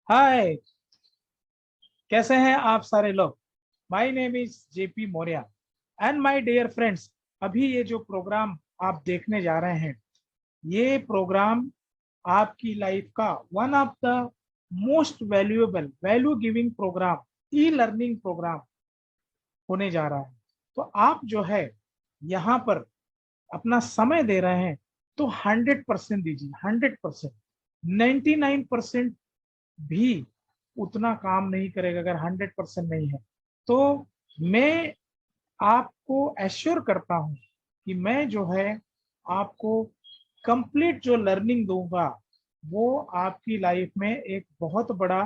हाय, कैसे हैं आप सारे लोग। My name is JP Maurya and my dear friends. अभी ये जो प्रोग्राम आप देखने जा रहे हैं, ये प्रोग्राम आपकी लाइफ का one of the most valuable value giving program, e learning program होने जा रहा है। तो आप जो है यहाँ पर अपना समय दे रहे हैं तो 100% दीजिए। 100%, 99% भी उतना काम नहीं करेगा अगर 100% नहीं है। तो मैं आपको एश्योर करता हूं कि मैं जो है आपको कंप्लीट जो लर्निंग दूंगा वो आपकी लाइफ में एक बहुत बड़ा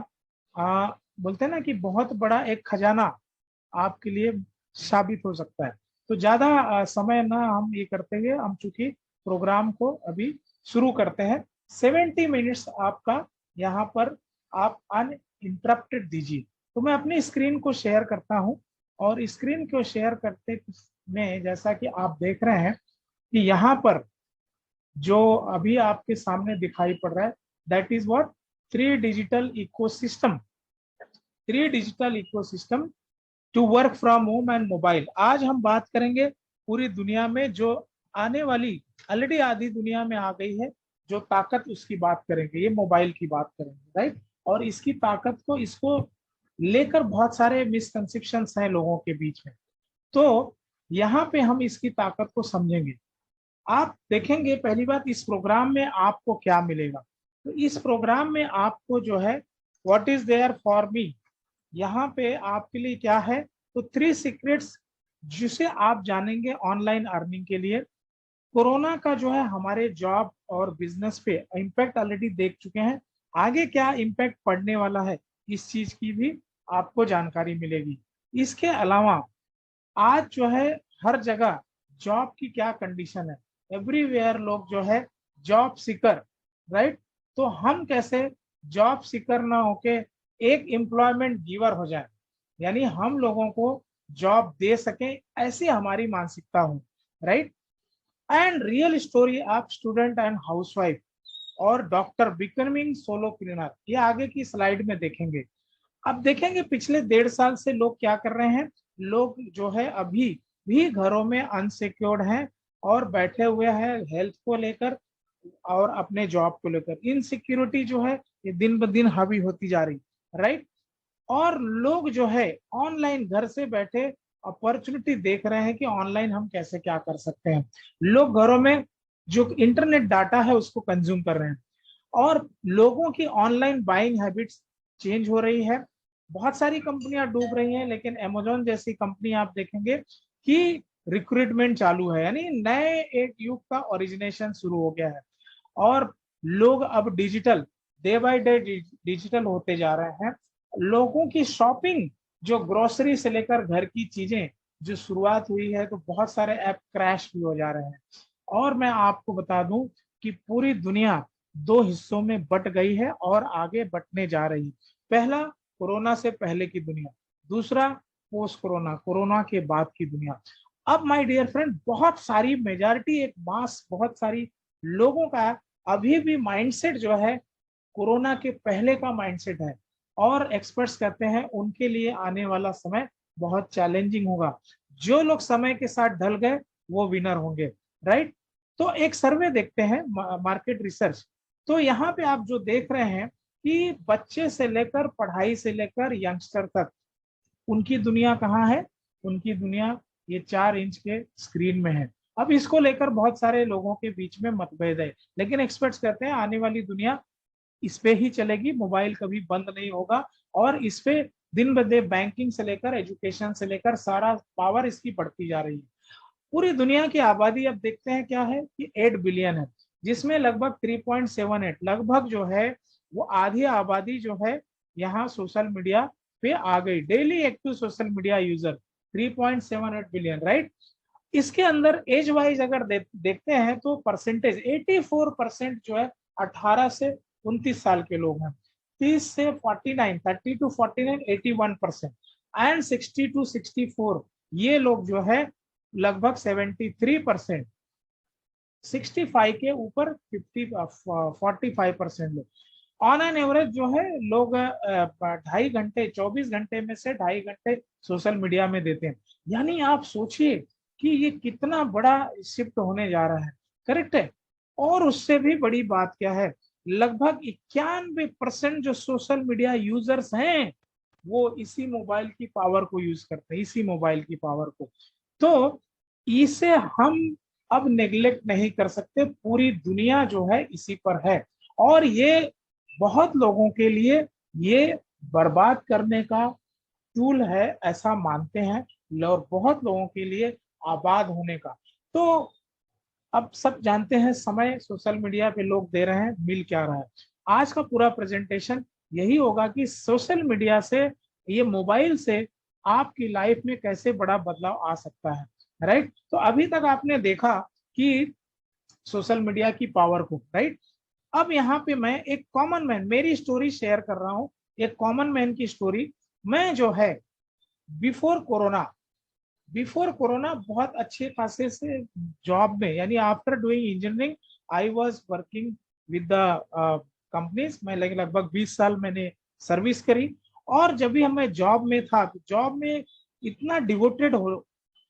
बोलते हैं ना कि बहुत बड़ा एक खजाना आपके लिए साबित हो सकता है। तो ज्यादा समय ना हम ये करते हुए हम चूंकि प्रोग्राम को अभी शुरू करते हैं। 70 मिनट्स आपका यहाँ पर आप अनइंटरप्टेड दीजिए। तो मैं अपनी स्क्रीन को शेयर करता हूं और स्क्रीन को शेयर करते में जैसा कि आप देख रहे हैं कि यहाँ पर जो अभी आपके सामने दिखाई पड़ रहा है, that is what, three digital ecosystem. Three digital ecosystem to work from home and mobile. आज हम बात करेंगे पूरी दुनिया में जो आने वाली, ऑलरेडी आधी दुनिया में आ गई है जो ताकत, उसकी बात करेंगे। ये मोबाइल की बात करेंगे, राइट। और इसकी ताकत को, इसको लेकर बहुत सारे मिसकंसेप्शंस हैं लोगों के बीच में। तो यहाँ पे हम इसकी ताकत को समझेंगे। आप देखेंगे पहली बात, इस प्रोग्राम में आपको क्या मिलेगा। तो इस प्रोग्राम में आपको जो है what is there for me, यहाँ पे आपके लिए क्या है। तो 3 सीक्रेट्स जिसे आप जानेंगे ऑनलाइन अर्निंग के लिए। कोरोना का जो है हमारे जॉब और बिजनेस पे इम्पैक्ट ऑलरेडी देख चुके हैं, आगे क्या इम्पैक्ट पड़ने वाला है इस चीज की भी आपको जानकारी मिलेगी। इसके अलावा आज जो है हर जगह जॉब की क्या कंडीशन है, एवरीवेयर लोग जो है जॉब सीकर, राइट। तो हम कैसे जॉब सीकर ना होके एक एम्प्लॉयमेंट गिवर हो जाए, यानी हम लोगों को जॉब दे सके, ऐसी हमारी मानसिकता हो, right. And real story of student and housewife और डॉक्टर बिकमिंग सोलोप्रेन्योर, ये आगे की स्लाइड में देखेंगे। अब देखेंगे पिछले 1.5 साल से लोग क्या कर रहे हैं। लोग जो है अभी भी घरों में अनसिक्योर्ड हैं और बैठे हुए हैं हेल्थ को लेकर और अपने जॉब को लेकर। इनसिक्योरिटी जो है ये दिन ब दिन हावी होती जा रही, राइट। और लोग जो है ऑनलाइन घर से बैठे अपॉर्चुनिटी देख रहे हैं कि ऑनलाइन हम कैसे क्या कर सकते हैं। लोग घरों में जो इंटरनेट डाटा है उसको कंज्यूम कर रहे हैं और लोगों की ऑनलाइन बाइंग हैबिट्स चेंज हो रही है। बहुत सारी कंपनियां डूब रही हैं, लेकिन अमेजोन जैसी कंपनी आप देखेंगे कि रिक्रूटमेंट चालू है, यानी नए एक युग का ओरिजिनेशन शुरू हो गया है। और लोग अब digital, day by day digital होते जा रहे हैं। लोगों की शॉपिंग, जो ग्रोसरी से लेकर घर की चीजें जो शुरुआत हुई है, तो बहुत सारे ऐप क्रैश भी हो जा रहे हैं। और मैं आपको बता दूं कि पूरी दुनिया 2 हिस्सों में बट गई है और आगे बटने जा रही है। पहला, कोरोना से पहले की दुनिया। दूसरा, पोस्ट कोरोना, कोरोना के बाद की दुनिया। अब माय डियर फ्रेंड, बहुत सारी मेजॉरिटी, एक मास, बहुत सारी लोगों का अभी भी माइंडसेट जो है कोरोना के पहले का माइंडसेट है। और एक्सपर्ट्स कहते हैं उनके लिए आने वाला समय बहुत चैलेंजिंग होगा। जो लोग समय के साथ ढल गए वो विनर होंगे, राइट। तो एक सर्वे देखते हैं, मार्केट रिसर्च। तो यहाँ पे आप जो देख रहे हैं कि बच्चे से लेकर, पढ़ाई से लेकर यंगस्टर तक, उनकी दुनिया कहाँ है। उनकी दुनिया ये 4 इंच के स्क्रीन में है। अब इसको लेकर बहुत सारे लोगों के बीच में मतभेद है, लेकिन एक्सपर्ट्स कहते हैं आने वाली दुनिया इस पे ही चलेगी, मोबाइल कभी बंद नहीं होगा। और इस पे दिन ब दिन बैंकिंग से लेकर एजुकेशन से लेकर सारा पावर इसकी बढ़ती जा रही है। पूरी दुनिया की आबादी अब देखते हैं क्या है कि 8 बिलियन है, जिसमें लगभग 3.78, लगभग जो है वो आधी आबादी जो है यहाँ सोशल मीडिया पे आ गई। Daily active social media user 3.78 billion, right. इसके अंदर एज वाइज अगर देखते हैं तो परसेंटेज 84% जो है 18 से 29 साल के लोग हैं। 30 से 49, 30 टू 49 81%, एंड 60 टू 64 ये लोग जो है लगभग 73%। 65 के ऊपर 45% लोग। ऑन एन एवरेज जो है लोग 2.5 घंटे, 24 घंटे में से 2.5 घंटे सोशल मीडिया में देते हैं। यानी आप सोचिए कि ये कितना बड़ा शिफ्ट होने जा रहा है, करेक्ट है। और उससे भी बड़ी बात क्या है, लगभग 91% जो सोशल मीडिया यूजर्स हैं वो इसी मोबाइल की पावर को यूज करते हैं, इसी मोबाइल की पावर को। तो इसे हम अब नेग्लेक्ट नहीं कर सकते, पूरी दुनिया जो है इसी पर है। और ये बहुत लोगों के लिए ये बर्बाद करने का टूल है ऐसा मानते हैं, और बहुत लोगों के लिए आबाद होने का। तो अब सब जानते हैं समय सोशल मीडिया पे लोग दे रहे हैं, मिल क्या रहा है। आज का पूरा प्रेजेंटेशन यही होगा कि सोशल मीडिया से, ये मोबाइल से आपकी लाइफ में कैसे बड़ा बदलाव आ सकता है, राइट। तो अभी तक आपने देखा कि सोशल मीडिया की पावर को, राइट। अब यहाँ पे मैं एक कॉमन मैन, मेरी स्टोरी शेयर कर रहा हूँ, एक कॉमन मैन की स्टोरी। मैं जो है बिफोर कोरोना, बहुत अच्छे खासे से जॉब में, यानी after doing engineering I was working with the companies. मैं लगभग 20 साल मैंने सर्विस करी। और जब भी मैं जॉब में था तो जॉब में इतना डिवोटेड हो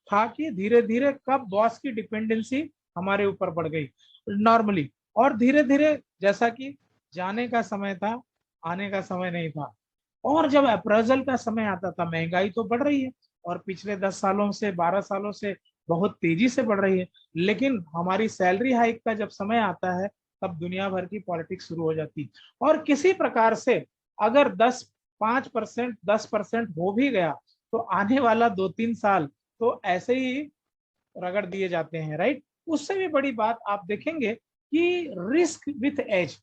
था कि धीरे धीरे कब बॉस की डिपेंडेंसी हमारे ऊपर बढ़ गई नॉर्मली। और धीरे धीरे जैसा कि जाने का समय था, आने का समय नहीं था। और जब अप्रेजल का समय आता था, महंगाई तो बढ़ रही है और पिछले 10 सालों से, 12 सालों से बहुत तेजी से बढ़ रही है। लेकिन हमारी सैलरी हाइक का जब समय आता है तब दुनिया भर की पॉलिटिक्स शुरू हो जाती। और किसी प्रकार से अगर 5%, 10% हो भी गया तो आने वाला 2-3 साल तो ऐसे ही रगड़ दिए जाते हैं, राइट। उससे भी बड़ी बात आप देखेंगे कि रिस्क विथ एज,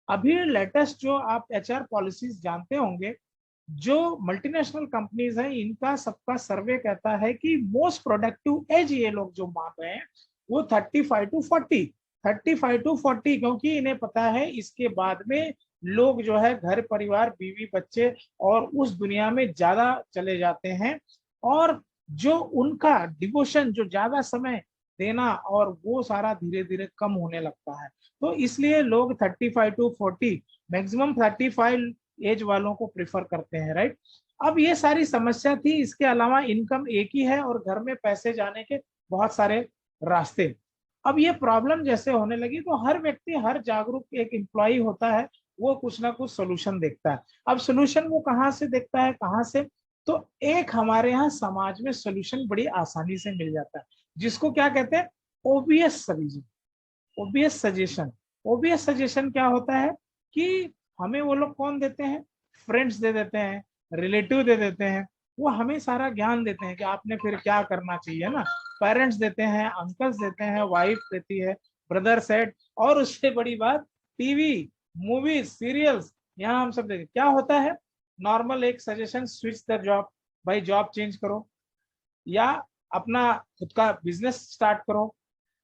अभी लेटेस्ट जो आप एचआर पॉलिसीज जानते होंगे, जो मल्टीनेशनल कंपनीज हैं इनका सबका सर्वे कहता है कि मोस्ट प्रोडक्टिव एज ये लोग जो मान रहे हैं वो 35 टू 40, 35 टू 40, क्योंकि इन्हें पता है इसके बाद में लोग जो है घर परिवार बीवी बच्चे और उस दुनिया में ज्यादा चले जाते हैं। और जो उनका डिवोशन, जो ज्यादा समय देना, और वो सारा धीरे धीरे कम होने लगता है। तो इसलिए लोग 35 टू 40, मैक्सिमम 35 एज वालों को प्रिफर करते हैं, राइट। अब ये सारी समस्या थी, इसके अलावा इनकम एक ही है और घर में पैसे जाने के बहुत सारे रास्ते। अब ये प्रॉब्लम जैसे होने लगी तो हर व्यक्ति, हर जागरूक एक एम्प्लॉय होता है, वो कुछ ना कुछ सोल्यूशन देखता है। अब सोल्यूशन वो कहाँ से देखता है, कहाँ से, तो एक हमारे यहाँ समाज में सोल्यूशन बड़ी आसानी से मिल जाता है, जिसको क्या कहते हैं, OBS suggestion. OBS suggestion, OBS suggestion क्या होता है कि हमें वो लोग कौन देते हैं, फ्रेंड्स दे देते हैं, रिलेटिव दे देते हैं। वो हमें सारा ज्ञान देते हैं कि आपने फिर क्या करना चाहिए ना। पेरेंट्स देते हैं, अंकल्स देते हैं, वाइफ देती है, ब्रदर सेट। और उससे बड़ी बात, टीवी, मूवीज, सीरियल्स, यहाँ हम सब देखें क्या होता है। नॉर्मल एक सजेशन, स्विच द जॉब, भाई जॉब चेंज करो, या अपना खुद का बिजनेस स्टार्ट करो,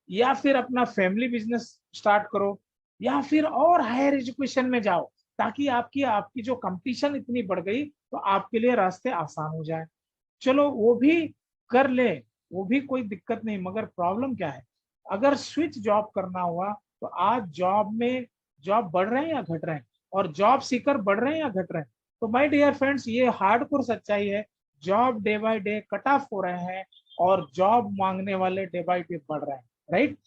या फिर अपना फैमिली बिजनेस स्टार्ट करो, या फिर और हायर एजुकेशन में जाओ, ताकि आपकी आपकी जो कंपटीशन इतनी बढ़ गई तो आपके लिए रास्ते आसान हो जाए। चलो वो भी कर ले, वो भी कोई दिक्कत नहीं, मगर प्रॉब्लम क्या है, अगर स्विच जॉब करना हुआ तो आज जॉब में, जॉब बढ़ रहे हैं या घट रहे हैं, और जॉब सीकर बढ़ रहे हैं या घट रहे हैं। तो माय डियर फ्रेंड्स, ये हार्डकोर सच्चाई है, job day by day cut off हो रहे हैं और जॉब मांगने वाले डे बाय डे बढ़ रहे हैं, राइट।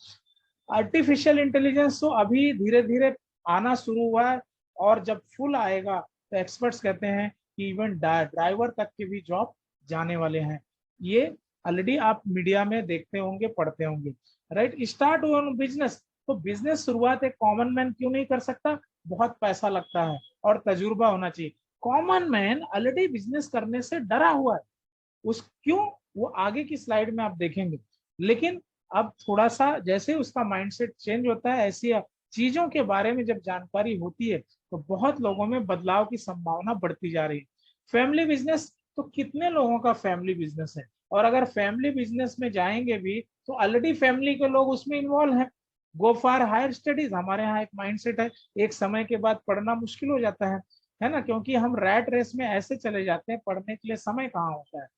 आर्टिफिशियल इंटेलिजेंस तो अभी धीरे धीरे आना शुरू हुआ है, और जब फुल आएगा तो एक्सपर्ट्स कहते हैं कि इवन ड्राइवर तक के भी जॉब जाने वाले हैं। ये ऑलरेडी आप मीडिया में देखते होंगे, पढ़ते होंगे, राइट। स्टार्ट ऑन बिजनेस, तो बिजनेस शुरुआत एक कॉमन मैन क्यों नहीं कर सकता, बहुत पैसा लगता है और तजुर्बा होना चाहिए। कॉमन मैन ऑलरेडी बिजनेस करने से डरा हुआ है, उस क्यों, वो आगे की स्लाइड में आप देखेंगे। लेकिन अब थोड़ा सा जैसे उसका माइंडसेट चेंज होता है, ऐसी चीजों के बारे में जब जानकारी होती है तो बहुत लोगों में बदलाव की संभावना बढ़ती जा रही है। फैमिली बिजनेस, तो कितने लोगों का फैमिली बिजनेस है, और अगर फैमिली बिजनेस में जाएंगे भी तो ऑलरेडी फैमिली के लोग उसमें इन्वॉल्व हैं। गो फॉर हायर स्टडीज, हमारे यहाँ एक माइंडसेट है, एक समय के बाद पढ़ना मुश्किल हो जाता है ना, क्योंकि हम रैट रेस में ऐसे चले जाते हैं, पढ़ने के लिए समय कहाँ होता है।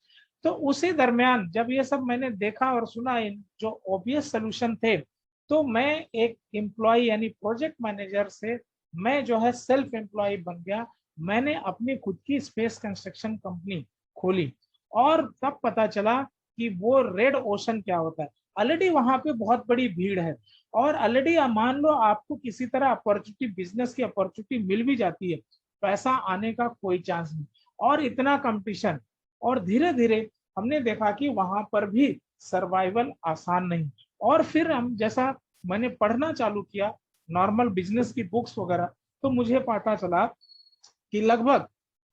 तो उसी दरमियान जब ये सब मैंने देखा और सुना, जो ओबीएस सोल्यूशन थे, तो मैं एक एम्प्लॉय यानी प्रोजेक्ट मैनेजर से मैं जो है सेल्फ एम्प्लॉय बन गया। मैंने अपनी खुद की स्पेस कंस्ट्रक्शन कंपनी खोली और तब पता चला कि वो रेड ओशन क्या होता है। ऑलरेडी वहां पे बहुत बड़ी भीड़ है और ऑलरेडी मान लो आपको किसी तरह अपॉर्चुनिटी, बिजनेस की अपॉर्चुनिटी मिल भी जाती है, पैसा आने का कोई चांस नहीं और इतना कंपटीशन। और धीरे धीरे हमने देखा कि वहां पर भी सर्वाइवल आसान नहीं। और फिर हम जैसा मैंने पढ़ना चालू किया नॉर्मल बिजनेस की बुक्स वगैरह, तो मुझे पता चला कि लगभग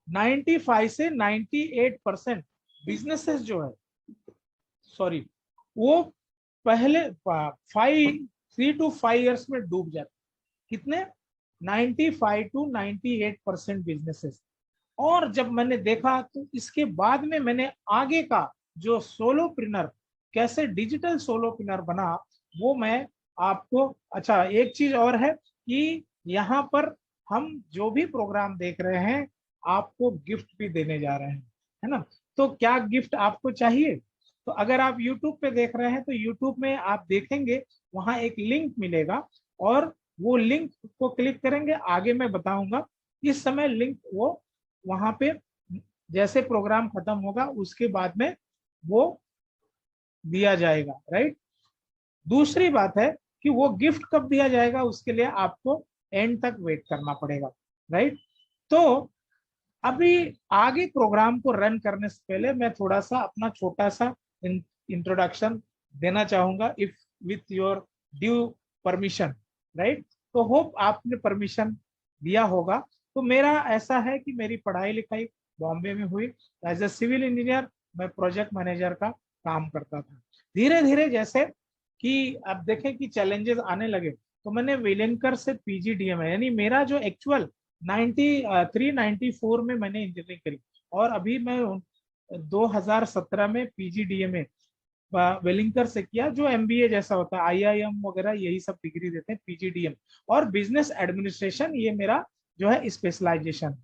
95 से 98% बिजनेसेस जो है, सॉरी, वो पहले 3 to 5 years में डूब जाते। कितने? 95 to 98% बिजनेसेस। और जब मैंने देखा तो इसके बाद में मैंने आगे का जो सोलोप्रेन्योर, कैसे डिजिटल सोलोप्रेन्योर बना, वो मैं आपको, अच्छा एक चीज और है कि यहाँ पर हम जो भी प्रोग्राम देख रहे हैं आपको गिफ्ट भी देने जा रहे हैं, है ना। तो क्या गिफ्ट आपको चाहिए? तो अगर आप YouTube पे देख रहे हैं तो YouTube में आप देखेंगे वहां एक लिंक मिलेगा और वो लिंक को क्लिक करेंगे, आगे मैं बताऊंगा। इस समय लिंक वो वहां पे जैसे प्रोग्राम खत्म होगा उसके बाद में वो दिया जाएगा, राइट। दूसरी बात है कि वो गिफ्ट कब दिया जाएगा, उसके लिए आपको एंड तक वेट करना पड़ेगा, राइट। तो अभी आगे प्रोग्राम को रन करने से पहले मैं थोड़ा सा अपना छोटा सा इंट्रोडक्शन देना चाहूंगा, if with your due permission, right. तो होप आपने परमिशन दिया होगा। तो मेरा ऐसा है कि मेरी पढ़ाई लिखाई बॉम्बे में हुई। एज ए सिविल इंजीनियर मैं प्रोजेक्ट मैनेजर का काम करता था। धीरे धीरे जैसे कि अब देखें कि चैलेंजेस आने लगे, तो मैंने विलेनकर से PGDM है, यानी मेरा जो एक्चुअल 93-94 में मैंने इंजीनियरिंग करी और अभी मैं 2017 में PGDM वेलिंगकर से किया, जो MBA जैसा होता है, IIM वगैरह यही सब डिग्री देते हैं PGDM। और बिजनेस एडमिनिस्ट्रेशन ये मेरा जो है स्पेशलाइजेशन।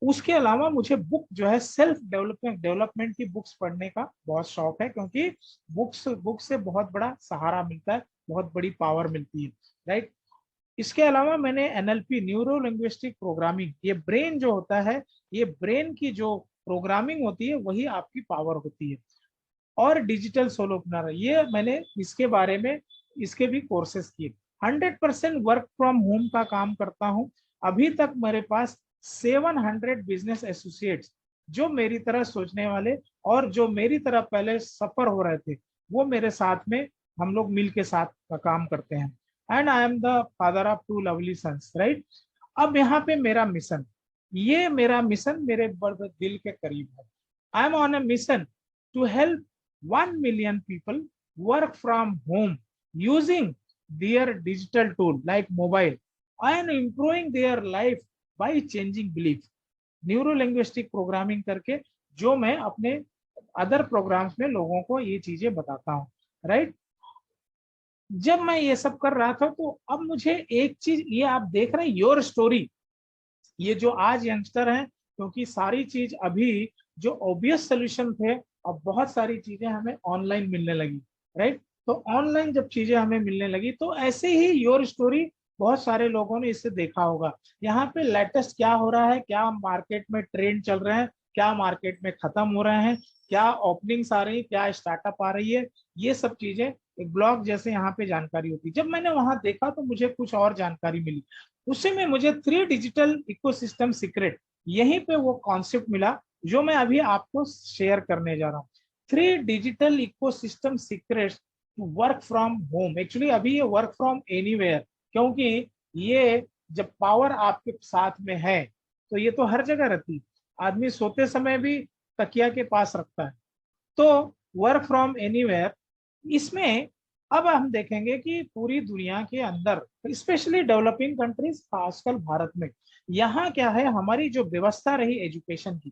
उसके अलावा मुझे बुक जो है सेल्फ डेवलपमेंट की बुक्स पढ़ने का बहुत शौक है, क्योंकि बुक से बहुत बड़ा सहारा मिलता है, बहुत बड़ी पावर मिलती है, राइट। इसके अलावा मैंने NLP, न्यूरो लिंग्विस्टिक प्रोग्रामिंग, ये ब्रेन जो होता है, ये ब्रेन की जो प्रोग्रामिंग होती है वही आपकी पावर होती है। और डिजिटल सोलोप्रेन्योर, ये मैंने इसके बारे में इसके भी कोर्सेज किए। 100% वर्क फ्रॉम होम का काम करता हूँ। अभी तक मेरे पास 700 बिजनेस एसोसिएट्स, जो मेरी तरह सोचने वाले और जो मेरी तरह पहले सफर हो रहे थे, वो मेरे साथ में हम लोग मिल के साथ का काम करते हैं। And I am the father of 2 lovely sons, right. अब यहाँ पे मेरा मिशन, ये मेरा मिशन मेरे बड़े दिल के करीब है। I am on A mission to help 1 million people work from home using their digital tool like mobile and improving their life by changing belief। Neuro linguistic programming करके जो मैं अपने अदर प्रोग्राम्स में लोगों को ये चीजें बताता हूँ, राइट। जब मैं ये सब कर रहा था तो अब मुझे एक चीज, ये आप देख रहे हैं योर स्टोरी, ये जो आज यंगस्टर हैं, क्योंकि सारी चीज अभी जो ऑब्वियस सोल्यूशन थे, अब बहुत सारी चीजें हमें ऑनलाइन मिलने लगी, राइट। तो ऑनलाइन जब चीजें हमें मिलने लगी तो ऐसे ही योर स्टोरी बहुत सारे लोगों ने इसे देखा होगा। यहाँ पे लेटेस्ट क्या हो रहा है, क्या मार्केट में ट्रेंड चल रहे हैं, क्या मार्केट में खत्म हो रहे हैं, क्या ओपनिंग्स आ रही है, क्या स्टार्टअप आ रही है, ये सब चीजें एक ब्लॉग जैसे यहाँ पे जानकारी होती है। जब मैंने वहां देखा तो मुझे कुछ और जानकारी मिली। उसी में मुझे 3 डिजिटल इकोसिस्टम सीक्रेट, यहीं पे वो कॉन्सेप्ट मिला जो मैं अभी आपको शेयर करने जा रहा हूँ। 3 digital ecosystem secrets to work from home. Actually अभी ये वर्क फ्रॉम एनीवेयर, क्योंकि ये जब पावर आपके साथ में है तो ये तो हर जगह रहती है। आदमी सोते समय भी तकिया के पास रखता है। तो वर्क फ्रॉम एनीवेयर, इसमें अब हम देखेंगे कि पूरी दुनिया के अंदर, स्पेशली डेवलपिंग कंट्रीज, खासकर भारत में, यहाँ क्या है, हमारी जो व्यवस्था रही एजुकेशन की,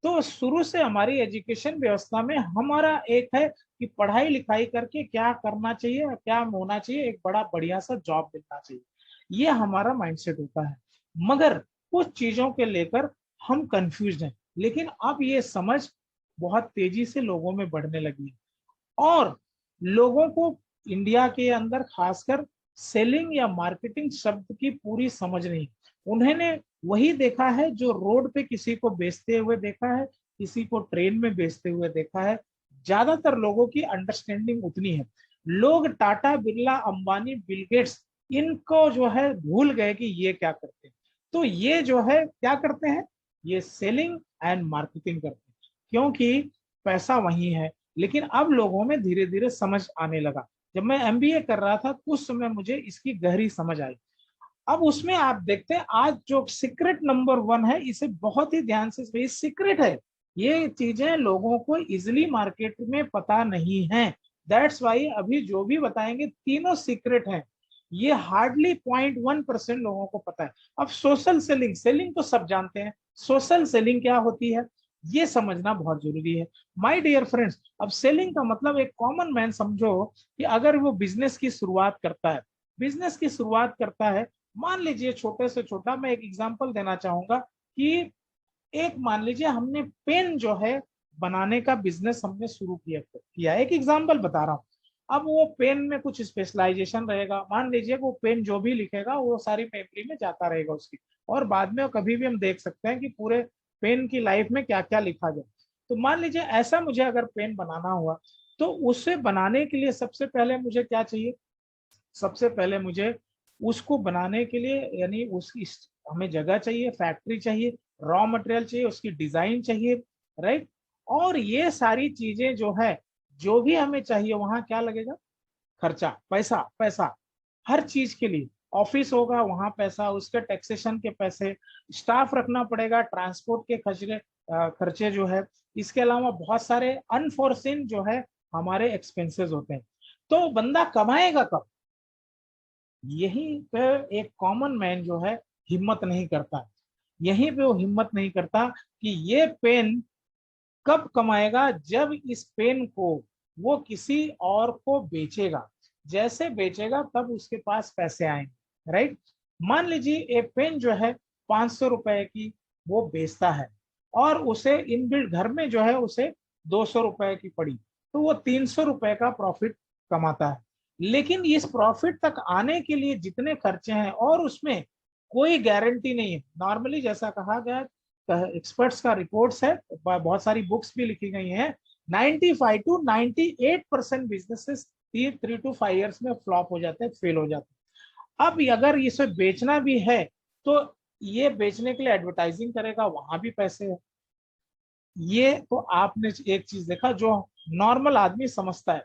तो शुरू से हमारी एजुकेशन व्यवस्था में हमारा एक है कि पढ़ाई लिखाई करके क्या करना चाहिए, क्या होना चाहिए, एक बड़ा बढ़िया सा जॉब मिलना चाहिए, ये हमारा माइंडसेट होता है। मगर कुछ चीजों के लेकर हम कंफ्यूज हैं, लेकिन अब ये समझ बहुत तेजी से लोगों में बढ़ने लगी है। और लोगों को इंडिया के अंदर खासकर सेलिंग या मार्केटिंग शब्द की पूरी समझ नहीं। उन्होंने वही देखा है जो रोड पे किसी को बेचते हुए देखा है, किसी को ट्रेन में बेचते हुए देखा है। ज्यादातर लोगों की अंडरस्टैंडिंग उतनी है। लोग टाटा, बिरला, अंबानी, बिल गेट्स इनको जो है भूल गए कि ये क्या करते हैं। तो ये जो है क्या करते हैं, ये सेलिंग एंड मार्केटिंग करते हैं, क्योंकि पैसा वही है। लेकिन अब लोगों में धीरे धीरे समझ आने लगा। जब मैं एमबीए कर रहा था उस समय मुझे इसकी गहरी समझ आई। अब उसमें आप देखते हैं आज जो सीक्रेट नंबर 1 है, इसे बहुत ही ध्यान से, सीक्रेट है। ये चीजें लोगों को इजिली मार्केट में पता नहीं है। दैट्स वाई अभी जो भी बताएंगे तीनों सीक्रेट हैं। ये हार्डली 0.1% लोगों को पता है। अब सोशल सेलिंग, सेलिंग तो सब जानते हैं, सोशल सेलिंग क्या होती है ये समझना बहुत जरूरी है। माय डियर फ्रेंड्स, अब सेलिंग का मतलब एक कॉमन मैन समझो कि अगर वो बिजनेस की शुरुआत करता है, बिजनेस की शुरुआत करता है, मान लीजिए छोटे से छोटा, मैं एक एग्जांपल देना चाहूंगा कि एक मान लीजिए हमने पेन जो है बनाने का बिजनेस हमने शुरू किया एक एग्जांपल बता रहा हूँ। अब वो पेन में कुछ स्पेशलाइजेशन रहेगा, मान लीजिए वो पेन जो भी लिखेगा वो सारी मेमोरी में जाता रहेगा उसकी, और बाद में कभी भी हम देख सकते हैं कि पूरे पेन की लाइफ में क्या क्या लिखा गया। तो मान लीजिए ऐसा मुझे अगर पेन बनाना हुआ, तो उसे बनाने के लिए सबसे पहले मुझे क्या चाहिए, सबसे पहले मुझे उसको बनाने के लिए यानी उसकी हमें जगह चाहिए, फैक्ट्री चाहिए, रॉ मटेरियल चाहिए, उसकी डिजाइन चाहिए, राइट। और ये सारी चीजें जो है, जो भी हमें चाहिए वहां क्या लगेगा, खर्चा, पैसा, पैसा हर चीज के लिए। ऑफिस होगा वहां पैसा, उसके टैक्सेशन के पैसे, स्टाफ रखना पड़ेगा, ट्रांसपोर्ट के खर्चे, खर्चे जो है। इसके अलावा बहुत सारे अनफोर्सिन जो है हमारे एक्सपेंसेस होते हैं। तो बंदा कमाएगा कब, यहीं पे एक कॉमन मैन जो है हिम्मत नहीं करता। यहीं पे वो हिम्मत नहीं करता कि ये पेन कब कमाएगा, जब इस पेन को वो किसी और को बेचेगा। जैसे बेचेगा तब उसके पास पैसे आएंगे, राइट। मान लीजिए एक पेन जो है 500 रुपए की वो बेचता है, और उसे इनबिल्ट घर में जो है उसे 200 रुपए की पड़ी, तो वो 300 रुपए का प्रॉफिट कमाता है। लेकिन इस प्रॉफिट तक आने के लिए जितने खर्चे हैं, और उसमें कोई गारंटी नहीं है। नॉर्मली जैसा कहा गया, एक्सपर्ट्स का रिपोर्ट्स है, बहुत सारी बुक्स भी लिखी गई हैं, 95 to 98% बिजनेसेस 3 to 5 ईयर्स में फ्लॉप हो जाते हैं, फेल हो जाते हैं। अब अगर इसे बेचना भी है तो ये बेचने के लिए एडवर्टाइजिंग करेगा, वहां भी पैसे है। ये तो आपने एक चीज देखा जो नॉर्मल आदमी समझता है।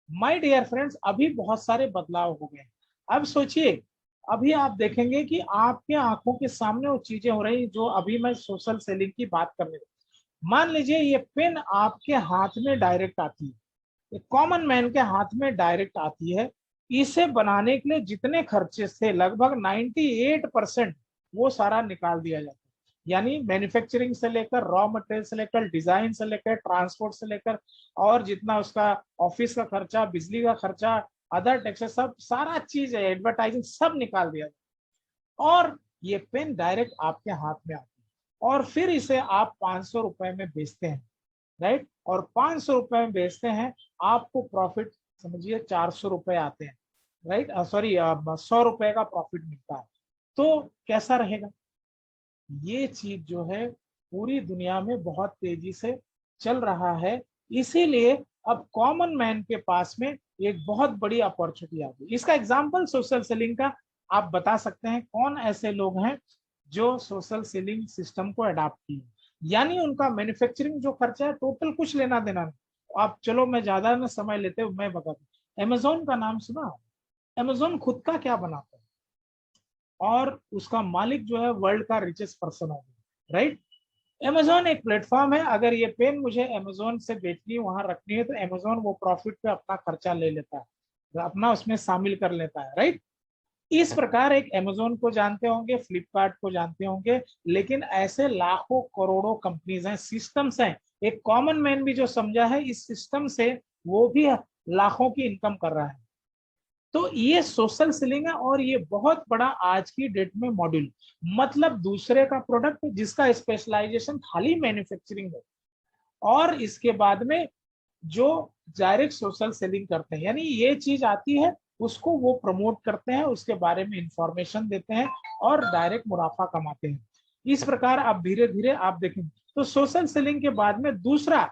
माय डियर फ्रेंड्स, अभी बहुत सारे बदलाव हो गए हैं। अब सोचिए, अभी आप देखेंगे कि आपके आंखों के सामने वो चीजें हो रही जो अभी मैं सोशल सेलिंग की बात करने लगा। मान लीजिए ये पेन आपके हाथ में डायरेक्ट आती है, कॉमन मैन के हाथ में डायरेक्ट आती है। इसे बनाने के लिए जितने खर्चे थे लगभग 98% वो सारा निकाल दिया जाता है। यानी मैन्युफैक्चरिंग से लेकर, रॉ मटेरियल से लेकर, डिजाइन से लेकर, ट्रांसपोर्ट से लेकर, और जितना उसका ऑफिस का खर्चा, बिजली का खर्चा, अदर टैक्सेस, सब सारा चीज है, एडवर्टाइजिंग सब निकाल दिया जाता। और ये पेन डायरेक्ट आपके हाथ में आती है, और फिर इसे आप 500 रुपए में बेचते हैं, राइट। और 500 रुपए में बेचते हैं, आपको प्रॉफिट समझिए 400 रुपए आते हैं, राइट, सॉरी 100 रुपए का प्रॉफिट मिलता है। तो कैसा रहेगा, ये चीज जो है पूरी दुनिया में बहुत तेजी से चल रहा है। इसीलिए अब कॉमन मैन के पास में एक बहुत बड़ी अपॉर्चुनिटी आ गई। इसका एग्जांपल सोशल सेलिंग का आप बता सकते हैं, कौन ऐसे लोग हैं जो सोशल सेलिंग सिस्टम को अडॉप्ट किए, यानी उनका मैन्युफैक्चरिंग जो खर्चा है टोटल कुछ लेना देना नहीं। आप चलो मैं ज्यादा न समय लेते हुए मैं बता दूं, अमेजोन का नाम सुना। अमेजोन खुद का क्या बनाता है, और उसका मालिक जो है वर्ल्ड का रिचेस्ट पर्सन हो गया, राइट। अमेजोन एक प्लेटफॉर्म है, अगर ये पेन मुझे अमेजोन से बेचनी वहां रखनी है तो अमेजोन वो प्रॉफिट पे अपना खर्चा ले लेता है, अपना उसमें शामिल कर लेता है, राइट। इस प्रकार एक अमेजोन को जानते होंगे, फ्लिपकार्ट को जानते होंगे, लेकिन ऐसे लाखों करोड़ों कंपनीज हैं, सिस्टम्स हैं। एक कॉमन मैन भी जो समझा है इस सिस्टम से, वो भी लाखों की इनकम कर रहा है। तो ये सोशल सेलिंग है, और ये बहुत बड़ा आज की डेट में मॉड्यूल, मतलब दूसरे का प्रोडक्ट जिसका स्पेशलाइजेशन खाली मैन्युफैक्चरिंग है, और इसके बाद में जो डायरेक्ट सोशल सेलिंग करते हैं, यानी ये चीज आती है उसको वो प्रमोट करते हैं, उसके बारे में इंफॉर्मेशन देते हैं और डायरेक्ट मुनाफा कमाते हैं। इस प्रकार आप धीरे धीरे आप देखेंगे। तो सोशल सेलिंग के बाद में दूसरा,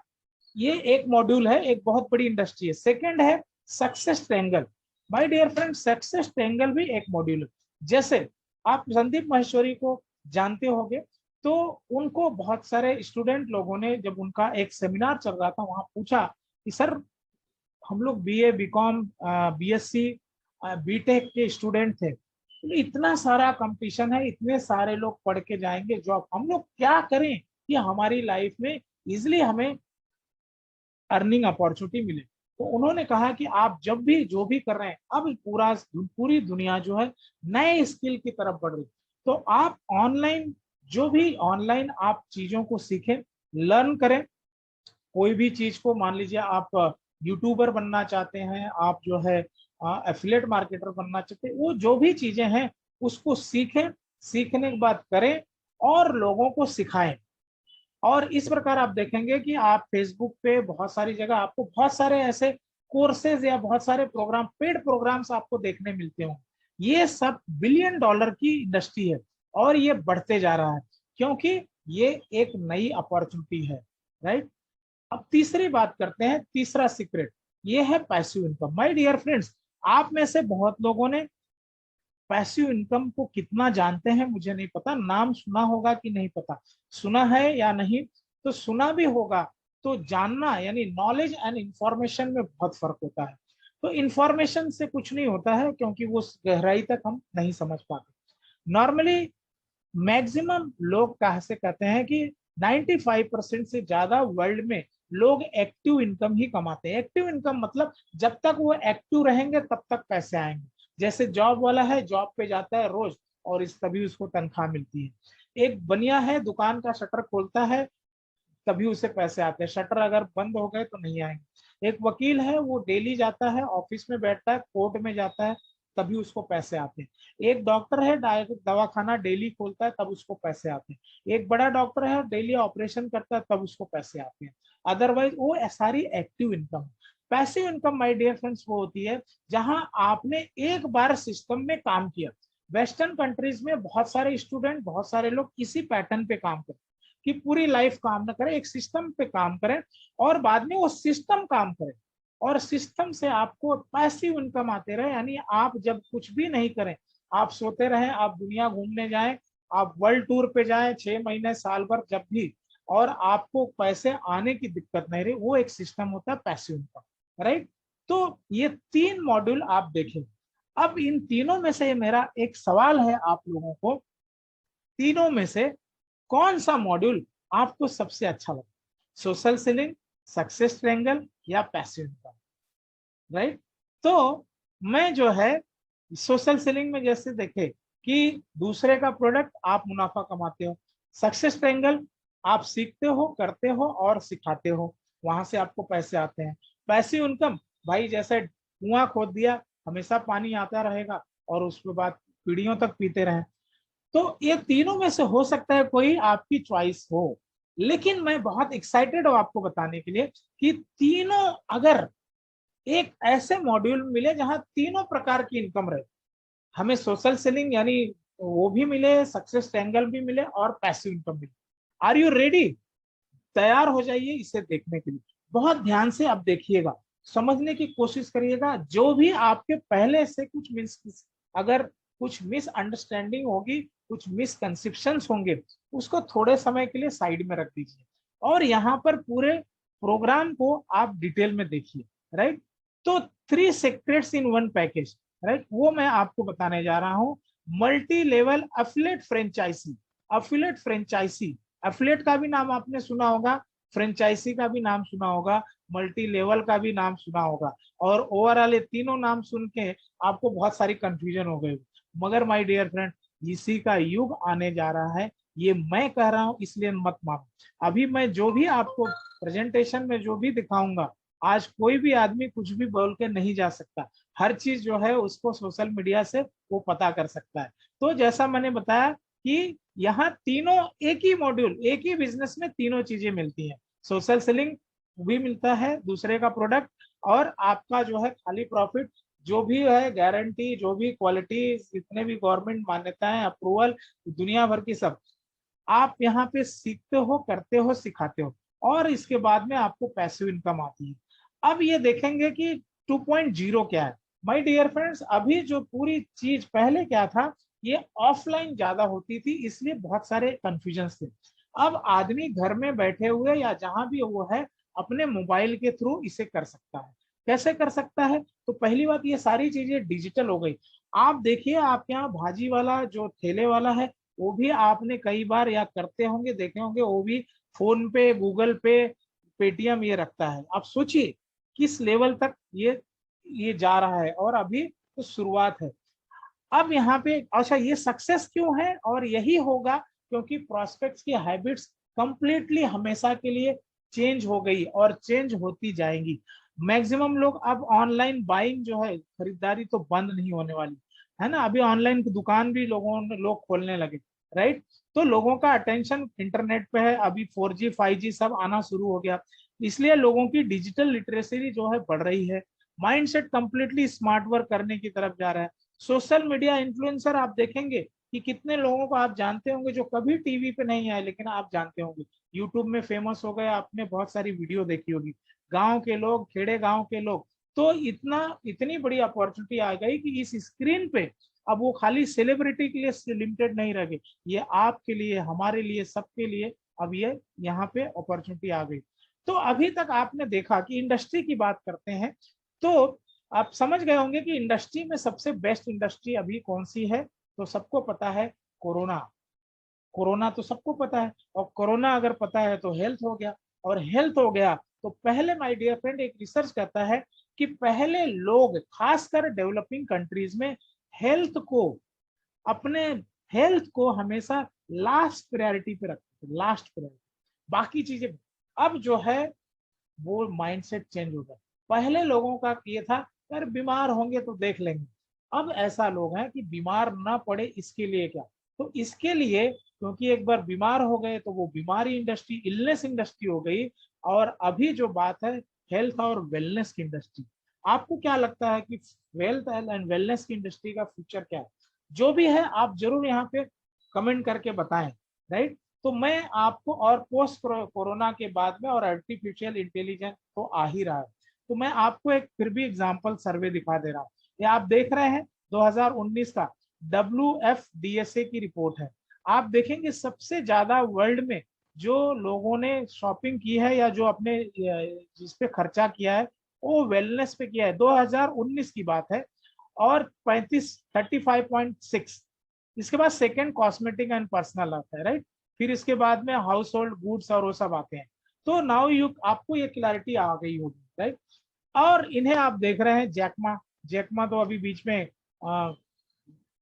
ये एक मॉड्यूल है, एक बहुत बड़ी इंडस्ट्री है। सेकंड है success triangle. My dear friend, success triangle भी एक मॉड्यूल है। जैसे आप संदीप माहेश्वरी को जानते होंगे, तो उनको बहुत सारे स्टूडेंट लोगों ने, जब उनका एक सेमिनार चल रहा था, वहां पूछा कि सर, हम लोग बीए, बीकॉम, बीएससी, बीटेक के स्टूडेंट थे, तो इतना सारा कंपटीशन है, इतने सारे लोग पढ़ के जाएंगे जॉब, हम लोग क्या करें कि हमारी लाइफ में इजिली हमें अर्निंग अपॉर्चुनिटी मिले। तो उन्होंने कहा कि आप जब भी जो भी कर रहे हैं, अब पूरी दुनिया जो है नए स्किल की तरफ बढ़ रही, तो आप ऑनलाइन, जो भी ऑनलाइन आप चीजों को सीखें, लर्न करें। कोई भी चीज को, मान लीजिए आप यूट्यूबर बनना चाहते हैं, आप जो है एफिलिएट मार्केटर बनना चाहते हैं, वो जो भी चीजें हैं उसको सीखें, सीखने के बाद करें और लोगों को सिखाएं। और इस प्रकार आप देखेंगे कि आप फेसबुक पे बहुत सारी जगह आपको बहुत सारे ऐसे कोर्सेज या बहुत सारे प्रोग्राम, पेड प्रोग्राम्स आपको देखने मिलते हों। ये सब बिलियन डॉलर की इंडस्ट्री है और ये बढ़ते जा रहा है, क्योंकि ये एक नई अपॉर्चुनिटी है, राइट। अब तीसरी बात करते हैं, तीसरा सीक्रेट, ये है passive income. My dear friends, आप में से बहुत लोगों ने पैसिव इनकम को कितना जानते हैं मुझे नहीं पता, नाम सुना होगा कि नहीं पता, सुना है या नहीं, तो सुना भी होगा तो जानना, यानी नॉलेज एंड इंफॉर्मेशन में बहुत फर्क होता है। तो इंफॉर्मेशन से कुछ नहीं होता है, क्योंकि वो गहराई तक हम नहीं समझ पाते। नॉर्मली मैक्सिमम लोग कहा से कहते हैं कि 95% से ज्यादा वर्ल्ड में लोग एक्टिव इनकम ही कमाते हैं। एक्टिव इनकम मतलब जब तक वो एक्टिव रहेंगे तब तक पैसे आएंगे। जैसे जॉब वाला है, जॉब पे जाता है रोज और इस तभी उसको तनख्वाह मिलती है। एक बनिया है, दुकान का शटर खोलता है, तभी उसे पैसे आते हैं, शटर अगर बंद हो गए तो नहीं आएंगे। एक वकील है, वो डेली जाता है, ऑफिस में बैठता है, कोर्ट में जाता है, तभी उसको पैसे आते हैं। एक डॉक्टर है, दवाखाना डेली खोलता है, तब उसको पैसे आते हैं। एक बड़ा डॉक्टर है, डेली ऑपरेशन करता है, तब उसको पैसे आते हैं। अदरवाइज वो सारी active income. Passive income my dear friends वो होती है जहां आपने एक बार सिस्टम में काम किया। वेस्टर्न कंट्रीज में बहुत सारे स्टूडेंट, बहुत सारे लोग इसी पैटर्न पे काम करते हैं कि पूरी लाइफ काम न करें, एक सिस्टम पे काम करें और बाद में वो सिस्टम काम करे और सिस्टम से आपको पैसिव इनकम आते रहे। यानी आप जब कुछ भी नहीं करें, आप सोते रहें, आप दुनिया घूमने जाएं, आप वर्ल्ड टूर पे जाएं 6 महीने, साल भर, जब भी, और आपको पैसे आने की दिक्कत नहीं रही, वो एक सिस्टम होता है पैसिव इनकम, राइट। तो ये 3 मॉड्यूल आप देखें। अब इन तीनों में से मेरा एक सवाल है आप लोगों को, तीनों में से कौन सा मॉड्यूल आपको सबसे अच्छा लगा? सोशल सेलिंग, सक्सेस ट्रायंगल या पैसिव इनकम, राइट। तो मैं जो है सोशल सेलिंग में जैसे देखे कि दूसरे का प्रोडक्ट आप मुनाफा कमाते हो, सक्सेस ट्रायंगल आप सीखते हो, करते हो और सिखाते हो, वहां से आपको पैसे आते हैं। पैसिव इनकम, भाई जैसे कुआं खोद दिया, हमेशा पानी आता रहेगा और उसके बाद पीढ़ियों तक पीते रहे। तो ये तीनों में से हो सकता है कोई आपकी चॉइस हो, लेकिन मैं बहुत एक्साइटेड हूं आपको बताने के लिए कि तीनों अगर एक ऐसे मॉड्यूल मिले जहां तीनों प्रकार की इनकम रहे, हमें सोशल सेलिंग यानी वो भी मिले, सक्सेस ट्रायंगल भी मिले और पैसिव इनकम मिले। Are you ready? तैयार हो जाइए इसे देखने के लिए। बहुत ध्यान से अब देखिएगा, समझने की कोशिश करिएगा। जो भी आपके पहले से कुछ अगर कुछ मिसअंडरस्टैंडिंग होगी, कुछ मिसकंसेप्शंस होंगे, उसको थोड़े समय के लिए साइड में रख दीजिए और यहाँ पर पूरे प्रोग्राम को आप डिटेल में देखिए, राइट। तो 3 सीक्रेट्स इन 1 पैकेज, राइट, वो मैं आपको बताने जा रहा हूँ। Multi level affiliate franchisee. Affiliate franchisee, affiliate का भी नाम आपने सुना होगा, फ्रेंचाइजी का भी नाम सुना होगा, मल्टी लेवल का भी नाम सुना होगा, और ओवरऑल ये तीनों नाम सुन के आपको बहुत सारी कंफ्यूजन हो गई। मगर माय डियर फ्रेंड, इसी का युग आने जा रहा है, ये मैं कह रहा हूं, इसलिए मत मानो। अभी मैं जो भी आपको प्रेजेंटेशन में जो भी दिखाऊंगा, आज कोई भी आदमी कुछ भी बोल के नहीं जा सकता। हर चीज जो है उसको सोशल मीडिया से वो पता कर सकता है। तो जैसा मैंने बताया कि यहाँ तीनों एक ही मॉड्यूल, एक ही बिजनेस में तीनों चीजें मिलती हैं। सोशल सेलिंग भी मिलता है, दूसरे का प्रोडक्ट, और आपका जो है खाली प्रॉफिट जो भी है गारंटी, जो भी क्वालिटी, जितने भी गवर्नमेंट मान्यताएं, अप्रूवल, दुनिया भर की सब आप यहाँ पे सीखते हो, करते हो, सिखाते हो, और इसके बाद में आपको पैसिव इनकम आती है। अब ये देखेंगे कि 2.0 क्या है। माय डियर फ्रेंड्स, अभी जो पूरी चीज पहले क्या था, ये ऑफलाइन ज्यादा होती थी, इसलिए बहुत सारे कंफ्यूजन थे। अब आदमी घर में बैठे हुए या जहां भी वो है, अपने मोबाइल के थ्रू इसे कर सकता है। कैसे कर सकता है? तो पहली बात, ये सारी चीजें डिजिटल हो गई। आप देखिए, आप यहाँ भाजी वाला जो ठेले वाला है, वो भी आपने कई बार या करते होंगे, देखे होंगे, वो भी फोन पे, गूगल पे, पेटीएम ये रखता है। आप सोचिए किस लेवल तक ये जा रहा है, और अभी तो शुरुआत है। अब यहाँ पे अच्छा, ये सक्सेस क्यों है? और यही होगा क्योंकि प्रोस्पेक्ट्स की हैबिट्स कंप्लीटली हमेशा के लिए चेंज हो गई और चेंज होती जाएंगी। मैक्सिमम लोग अब ऑनलाइन बाइंग जो है, खरीदारी तो बंद नहीं होने वाली है ना। अभी ऑनलाइन की दुकान भी लोग खोलने लगे, राइट। तो लोगों का अटेंशन इंटरनेट पे है। अभी 4G 5G सब आना शुरू हो गया, इसलिए लोगों की डिजिटल लिटरेसी जो है बढ़ रही है। माइंडसेट कंप्लीटली स्मार्ट वर्क करने की तरफ जा रहा है। सोशल मीडिया इन्फ्लुएंसर आप देखेंगे कि कितने लोगों को आप जानते होंगे जो कभी टीवी पे नहीं आए, लेकिन आप जानते होंगे यूट्यूब में फेमस हो गए, आपने बहुत सारी वीडियो देखी होगी। गांव के लोग, खेड़े गांव के लोग, तो इतनी बड़ी अपॉर्चुनिटी आ गई कि इस स्क्रीन पे अब वो खाली सेलिब्रिटी के लिए लिमिटेड नहीं रह गए, ये आपके लिए, हमारे लिए, सबके लिए अब ये यहाँ पे अपॉर्चुनिटी आ गई। तो अभी तक आपने देखा कि इंडस्ट्री की बात करते हैं, तो आप समझ गए होंगे कि इंडस्ट्री में सबसे बेस्ट इंडस्ट्री अभी कौन सी है। तो सबको पता है, कोरोना। कोरोना तो सबको पता है, और कोरोना अगर पता है तो हेल्थ हो गया, और हेल्थ हो गया तो पहले, माय डियर फ्रेंड, एक रिसर्च कहता है कि पहले लोग खासकर डेवलपिंग कंट्रीज में हेल्थ को, अपने हेल्थ को हमेशा लास्ट प्रायोरिटी पे रखते थे, लास्ट प्रायोरिटी, बाकी चीजें। अब जो है वो माइंडसेट चेंज हो गया। पहले लोगों का ये था, यार बीमार होंगे तो देख लेंगे। अब ऐसा लोग हैं कि बीमार ना पड़े इसके लिए क्या, तो इसके लिए, क्योंकि एक बार बीमार हो गए तो वो बीमारी इंडस्ट्री, इलनेस इंडस्ट्री हो गई। और अभी जो बात है हेल्थ और वेलनेस की इंडस्ट्री, आपको क्या लगता है कि वेल्थ एंड वेलनेस की इंडस्ट्री का फ्यूचर क्या है? जो भी है आप जरूर यहाँ पे कमेंट करके बताएं, राइट। तो मैं आपको, और पोस्ट कोरोना के बाद में और आर्टिफिशियल इंटेलिजेंस तो आ ही रहा है, तो मैं आपको एक फिर भी एग्जांपल सर्वे दिखा दे रहा हूँ। ये आप देख रहे हैं 2019 का WFDSA की रिपोर्ट है। आप देखेंगे सबसे ज्यादा वर्ल्ड में जो लोगों ने शॉपिंग की है या जो अपने जिस पे खर्चा किया है, वो वेलनेस पे किया है। 2019 की बात है, और 35 इसके बाद सेकंड कॉस्मेटिक एंड पर्सनल आता है, राइट। फिर इसके बाद में हाउस होल्ड गुड्स और वो सब आते हैं। तो नाउ यू, आपको ये क्लैरिटी आ गई होगी, राइट। और इन्हें आप देख रहे हैं जैकमा। जैकमा तो अभी बीच में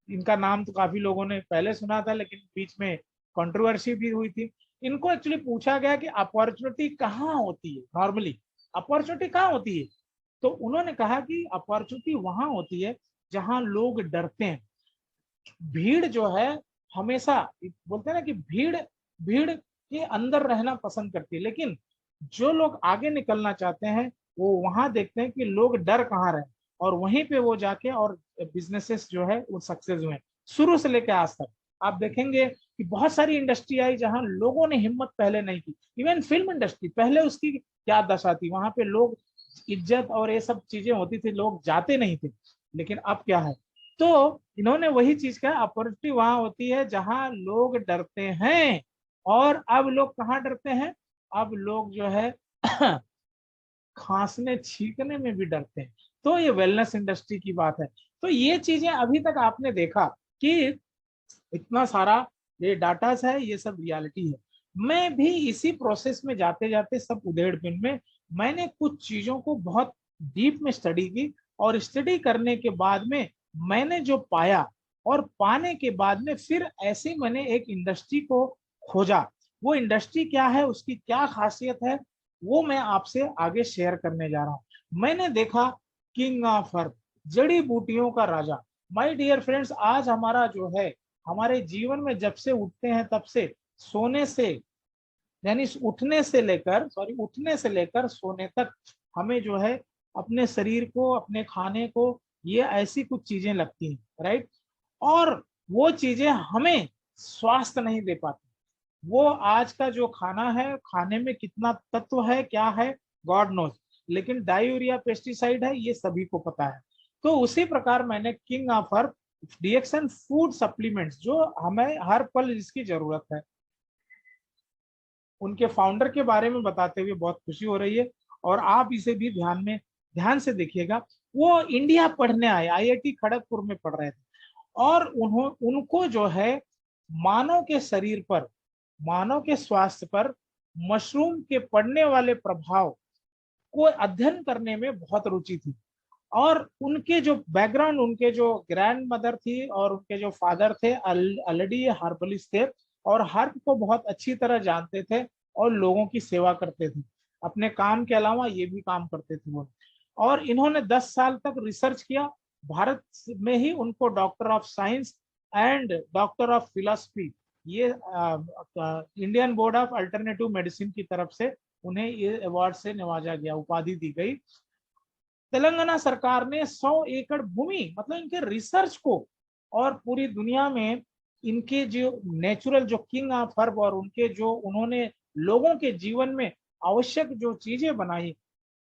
इनका नाम तो काफी लोगों ने पहले सुना था, लेकिन बीच में कंट्रोवर्सी भी हुई थी। इनको एक्चुअली पूछा गया कि अपॉर्चुनिटी कहाँ होती है, नॉर्मली अपॉर्चुनिटी कहाँ होती है। तो उन्होंने कहा कि अपॉर्चुनिटी वहां होती है जहां लोग डरते हैं। भीड़ जो है हमेशा, बोलते हैं ना कि भीड़ भीड़ के अंदर रहना पसंद करती है, लेकिन जो लोग आगे निकलना चाहते हैं वो वहां देखते हैं कि लोग डर कहाँ रहे, और वहीं पे वो जाके और बिजनेसेस जो है वो सक्सेस हुए। शुरू से लेकर आज तक आप देखेंगे कि बहुत सारी इंडस्ट्री आई जहां लोगों ने हिम्मत पहले नहीं की। इवन फिल्म इंडस्ट्री, पहले उसकी क्या दशा थी, वहां पे लोग, इज्जत और ये सब चीजें होती थी, लोग जाते नहीं थे। लेकिन अब क्या है, तो इन्होंने वही चीज का, अपॉर्चुनिटी वहां होती है जहां लोग डरते हैं। और अब लोग कहाँ डरते हैं? अब लोग जो है खांसने छींकने में भी डरते हैं। तो ये वेलनेस इंडस्ट्री की बात है। तो ये चीजें अभी तक आपने देखा कि इतना सारा ये डाटा है, ये सब रियलिटी है। मैं भी इसी प्रोसेस में जाते जाते, सब उधेड़पुन में मैंने कुछ चीजों को बहुत डीप में स्टडी की, और स्टडी करने के बाद में मैंने जो पाया, और पाने के बाद में फिर ऐसे मैंने एक इंडस्ट्री को खोजा। वो इंडस्ट्री क्या है, उसकी क्या खासियत है, वो मैं आपसे आगे शेयर करने जा रहा हूँ। मैंने देखा किंग ऑफ अर्थ, जड़ी बूटियों का राजा। माय डियर फ्रेंड्स, आज हमारा जो है, हमारे जीवन में जब से उठते हैं तब से सोने से, यानी उठने से लेकर सोने तक, हमें जो है अपने शरीर को, अपने खाने को ये ऐसी कुछ चीजें लगती हैं, राइट। और वो चीजें हमें स्वास्थ्य नहीं दे पाती। वो आज का जो खाना है, खाने में कितना तत्व है, क्या है, गॉड नोज, लेकिन डायूरिया पेस्टिसाइड है, ये सभी को पता है। तो उसी प्रकार मैंने king of herb DXN food supplements, जो हमें हर पल इसकी जरूरत है, उनके फाउंडर के बारे में बताते हुए बहुत खुशी हो रही है। और आप इसे भी ध्यान से देखिएगा। वो इंडिया पढ़ने आए, आईआईटी खड़गपुर में पढ़ रहे थे, और उनको जो है मानव के शरीर पर, मानव के स्वास्थ्य पर मशरूम के पड़ने वाले प्रभाव को अध्ययन करने में बहुत रुचि थी। और उनके जो बैकग्राउंड, उनके जो ग्रैंड मदर थी और उनके जो फादर थे ऑलरेडी हर्बलिस्ट थे, और हर्ब को बहुत अच्छी तरह जानते थे और लोगों की सेवा करते थे। अपने काम के अलावा ये भी काम करते थे वो। और इन्होंने 10 साल तक रिसर्च किया। भारत में ही उनको doctor of science and doctor of philosophy, ये Indian board of alternative medicine की तरफ से उन्हें ये अवार्ड से नवाजा गया, उपाधि दी गई। तेलंगाना सरकार ने 100 एकड़ भूमि, मतलब इनके रिसर्च को, और पूरी दुनिया में इनके जो नेचुरल जो किंग ऑफ हर्ब और उनके जो उन्होंने लोगों के जीवन में आवश्यक जो चीजें बनाई,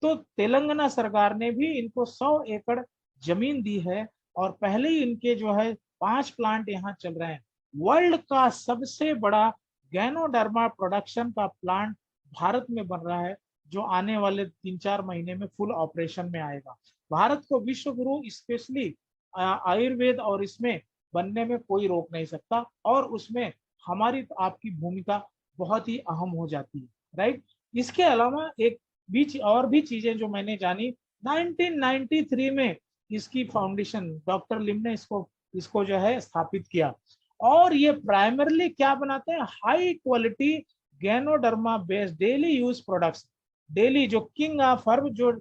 तो तेलंगाना सरकार ने भी इनको 100 एकड़ जमीन दी है। और पहले ही इनके जो है 5 प्लांट यहाँ चल रहे हैं। वर्ल्ड का सबसे बड़ा गैनोडर्मा प्रोडक्शन का प्लांट भारत में बन रहा है, जो आने वाले 3-4 महीने में फुल ऑपरेशन में आएगा। भारत को विश्व गुरु स्पेशली आयुर्वेद और इसमें बनने में कोई रोक नहीं सकता, और उसमें हमारी आपकी भूमिका बहुत ही अहम हो जाती है, राइट। इसके अलावा एक भी और भी चीजें जो मैंने जानी, 1993 में इसकी फाउंडेशन डॉक्टर लिम ने इसको जो है स्थापित किया। और ये प्राइमरली क्या बनाते हैं, high quality ganoderma based daily use products. Daily जो किंग ऑफ हर्ब जो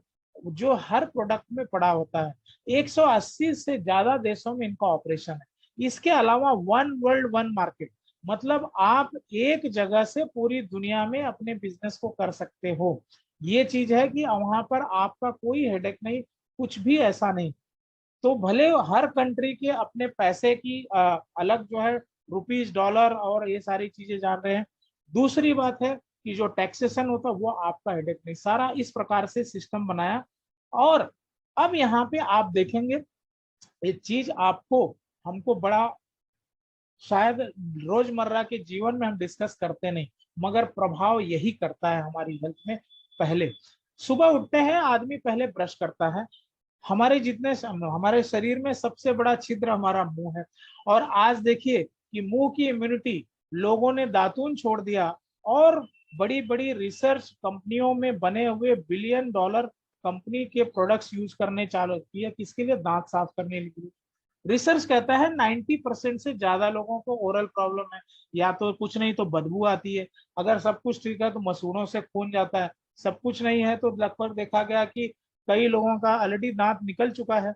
जो हर प्रोडक्ट में पड़ा होता है, 180 से ज्यादा देशों में इनका ऑपरेशन है। इसके अलावा वन वर्ल्ड वन मार्केट, मतलब आप एक जगह से पूरी दुनिया में अपने बिजनेस को कर सकते हो। ये चीज है कि वहां पर आपका कोई हेडेक नहीं, कुछ भी ऐसा नहीं। तो भले हर कंट्री के अपने पैसे की अलग जो है रुपीज, डॉलर और ये सारी चीजें जान रहे हैं। दूसरी बात है कि जो टैक्सेशन होता है वो आपका हेडेक नहीं, सारा इस प्रकार से सिस्टम बनाया। और अब यहाँ पे आप देखेंगे एक चीज आपको, हमको बड़ा शायद रोजमर्रा के जीवन में हम डिस्कस करते नहीं, मगर प्रभाव यही करता है हमारी हेल्थ में। पहले सुबह उठते हैं आदमी, पहले ब्रश करता है। हमारे शरीर में सबसे बड़ा छिद्र हमारा मुंह है। और आज देखिए कि मुंह की इम्यूनिटी लोगों ने दातून छोड़ दिया, और बड़ी बड़ी रिसर्च कंपनियों में बने हुए बिलियन डॉलर कंपनी के प्रोडक्ट्स यूज करने चालू किए, किसके लिए, दांत साफ करने के लिए। रिसर्च कहता है 90% से ज्यादा लोगों को ओरल प्रॉब्लम है, या तो कुछ नहीं तो बदबू आती है। अगर सब कुछ ठीक है तो मसूड़ों से खून जाता है, सब कुछ नहीं है तो लगभग देखा गया कि कई लोगों का ऑलरेडी दांत निकल चुका है,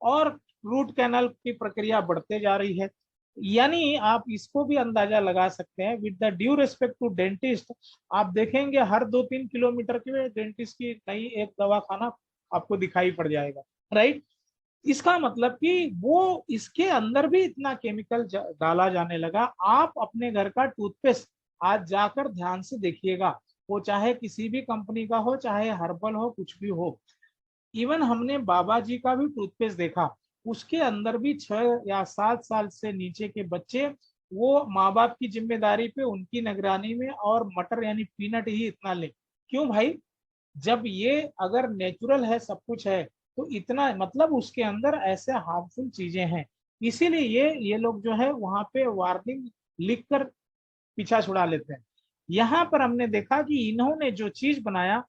और रूट कैनल की प्रक्रिया बढ़ते जा रही है। यानी आप इसको भी अंदाजा लगा सकते हैं, with the due respect to dentist, आप देखेंगे हर 2-3 किलोमीटर के डेंटिस्ट की नई एक दवाखाना आपको दिखाई पड़ जाएगा, राइट। इसका मतलब कि वो इसके अंदर भी इतना केमिकल डाला जाने लगा। आप अपने घर का टूथपेस्ट आज जाकर ध्यान से देखिएगा, वो चाहे किसी भी कंपनी का हो, चाहे हर्बल हो, कुछ भी हो। इवन हमने बाबा जी का भी टूथपेस्ट देखा, उसके अंदर भी 6 या 7 साल से नीचे के बच्चे, वो माँ बाप की जिम्मेदारी पे, उनकी निगरानी में, और मटर यानी पीनट ही इतना ले। क्यों भाई, जब ये अगर नेचुरल है, सब कुछ है, तो इतना मतलब उसके अंदर ऐसे हार्मफुल चीजें हैं। इसीलिए ये लोग जो है वहां पे वार्निंग लिखकर पीछा छुड़ा लेते हैं। यहाँ पर हमने देखा कि इन्होंने जो चीज बनाया,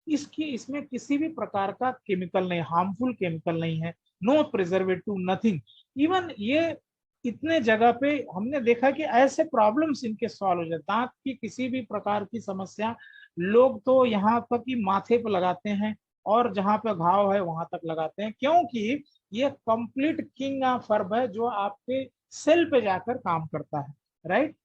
इसमें किसी भी प्रकार का केमिकल नहीं, हार्मफुल केमिकल नहीं है, नो प्रिजर्वेटिव, नथिंग। इवन ये इतने जगह पे हमने देखा कि ऐसे प्रॉब्लम्स इनके सॉल्व हो जाते, दांत की किसी भी प्रकार की समस्या, लोग तो यहाँ तक कि माथे पे लगाते हैं, और जहां पे घाव है वहां तक लगाते हैं, क्योंकि ये कंप्लीट किंग ऑफ हर्ब है, जो आपके सेल पे जाकर काम करता है, राइट।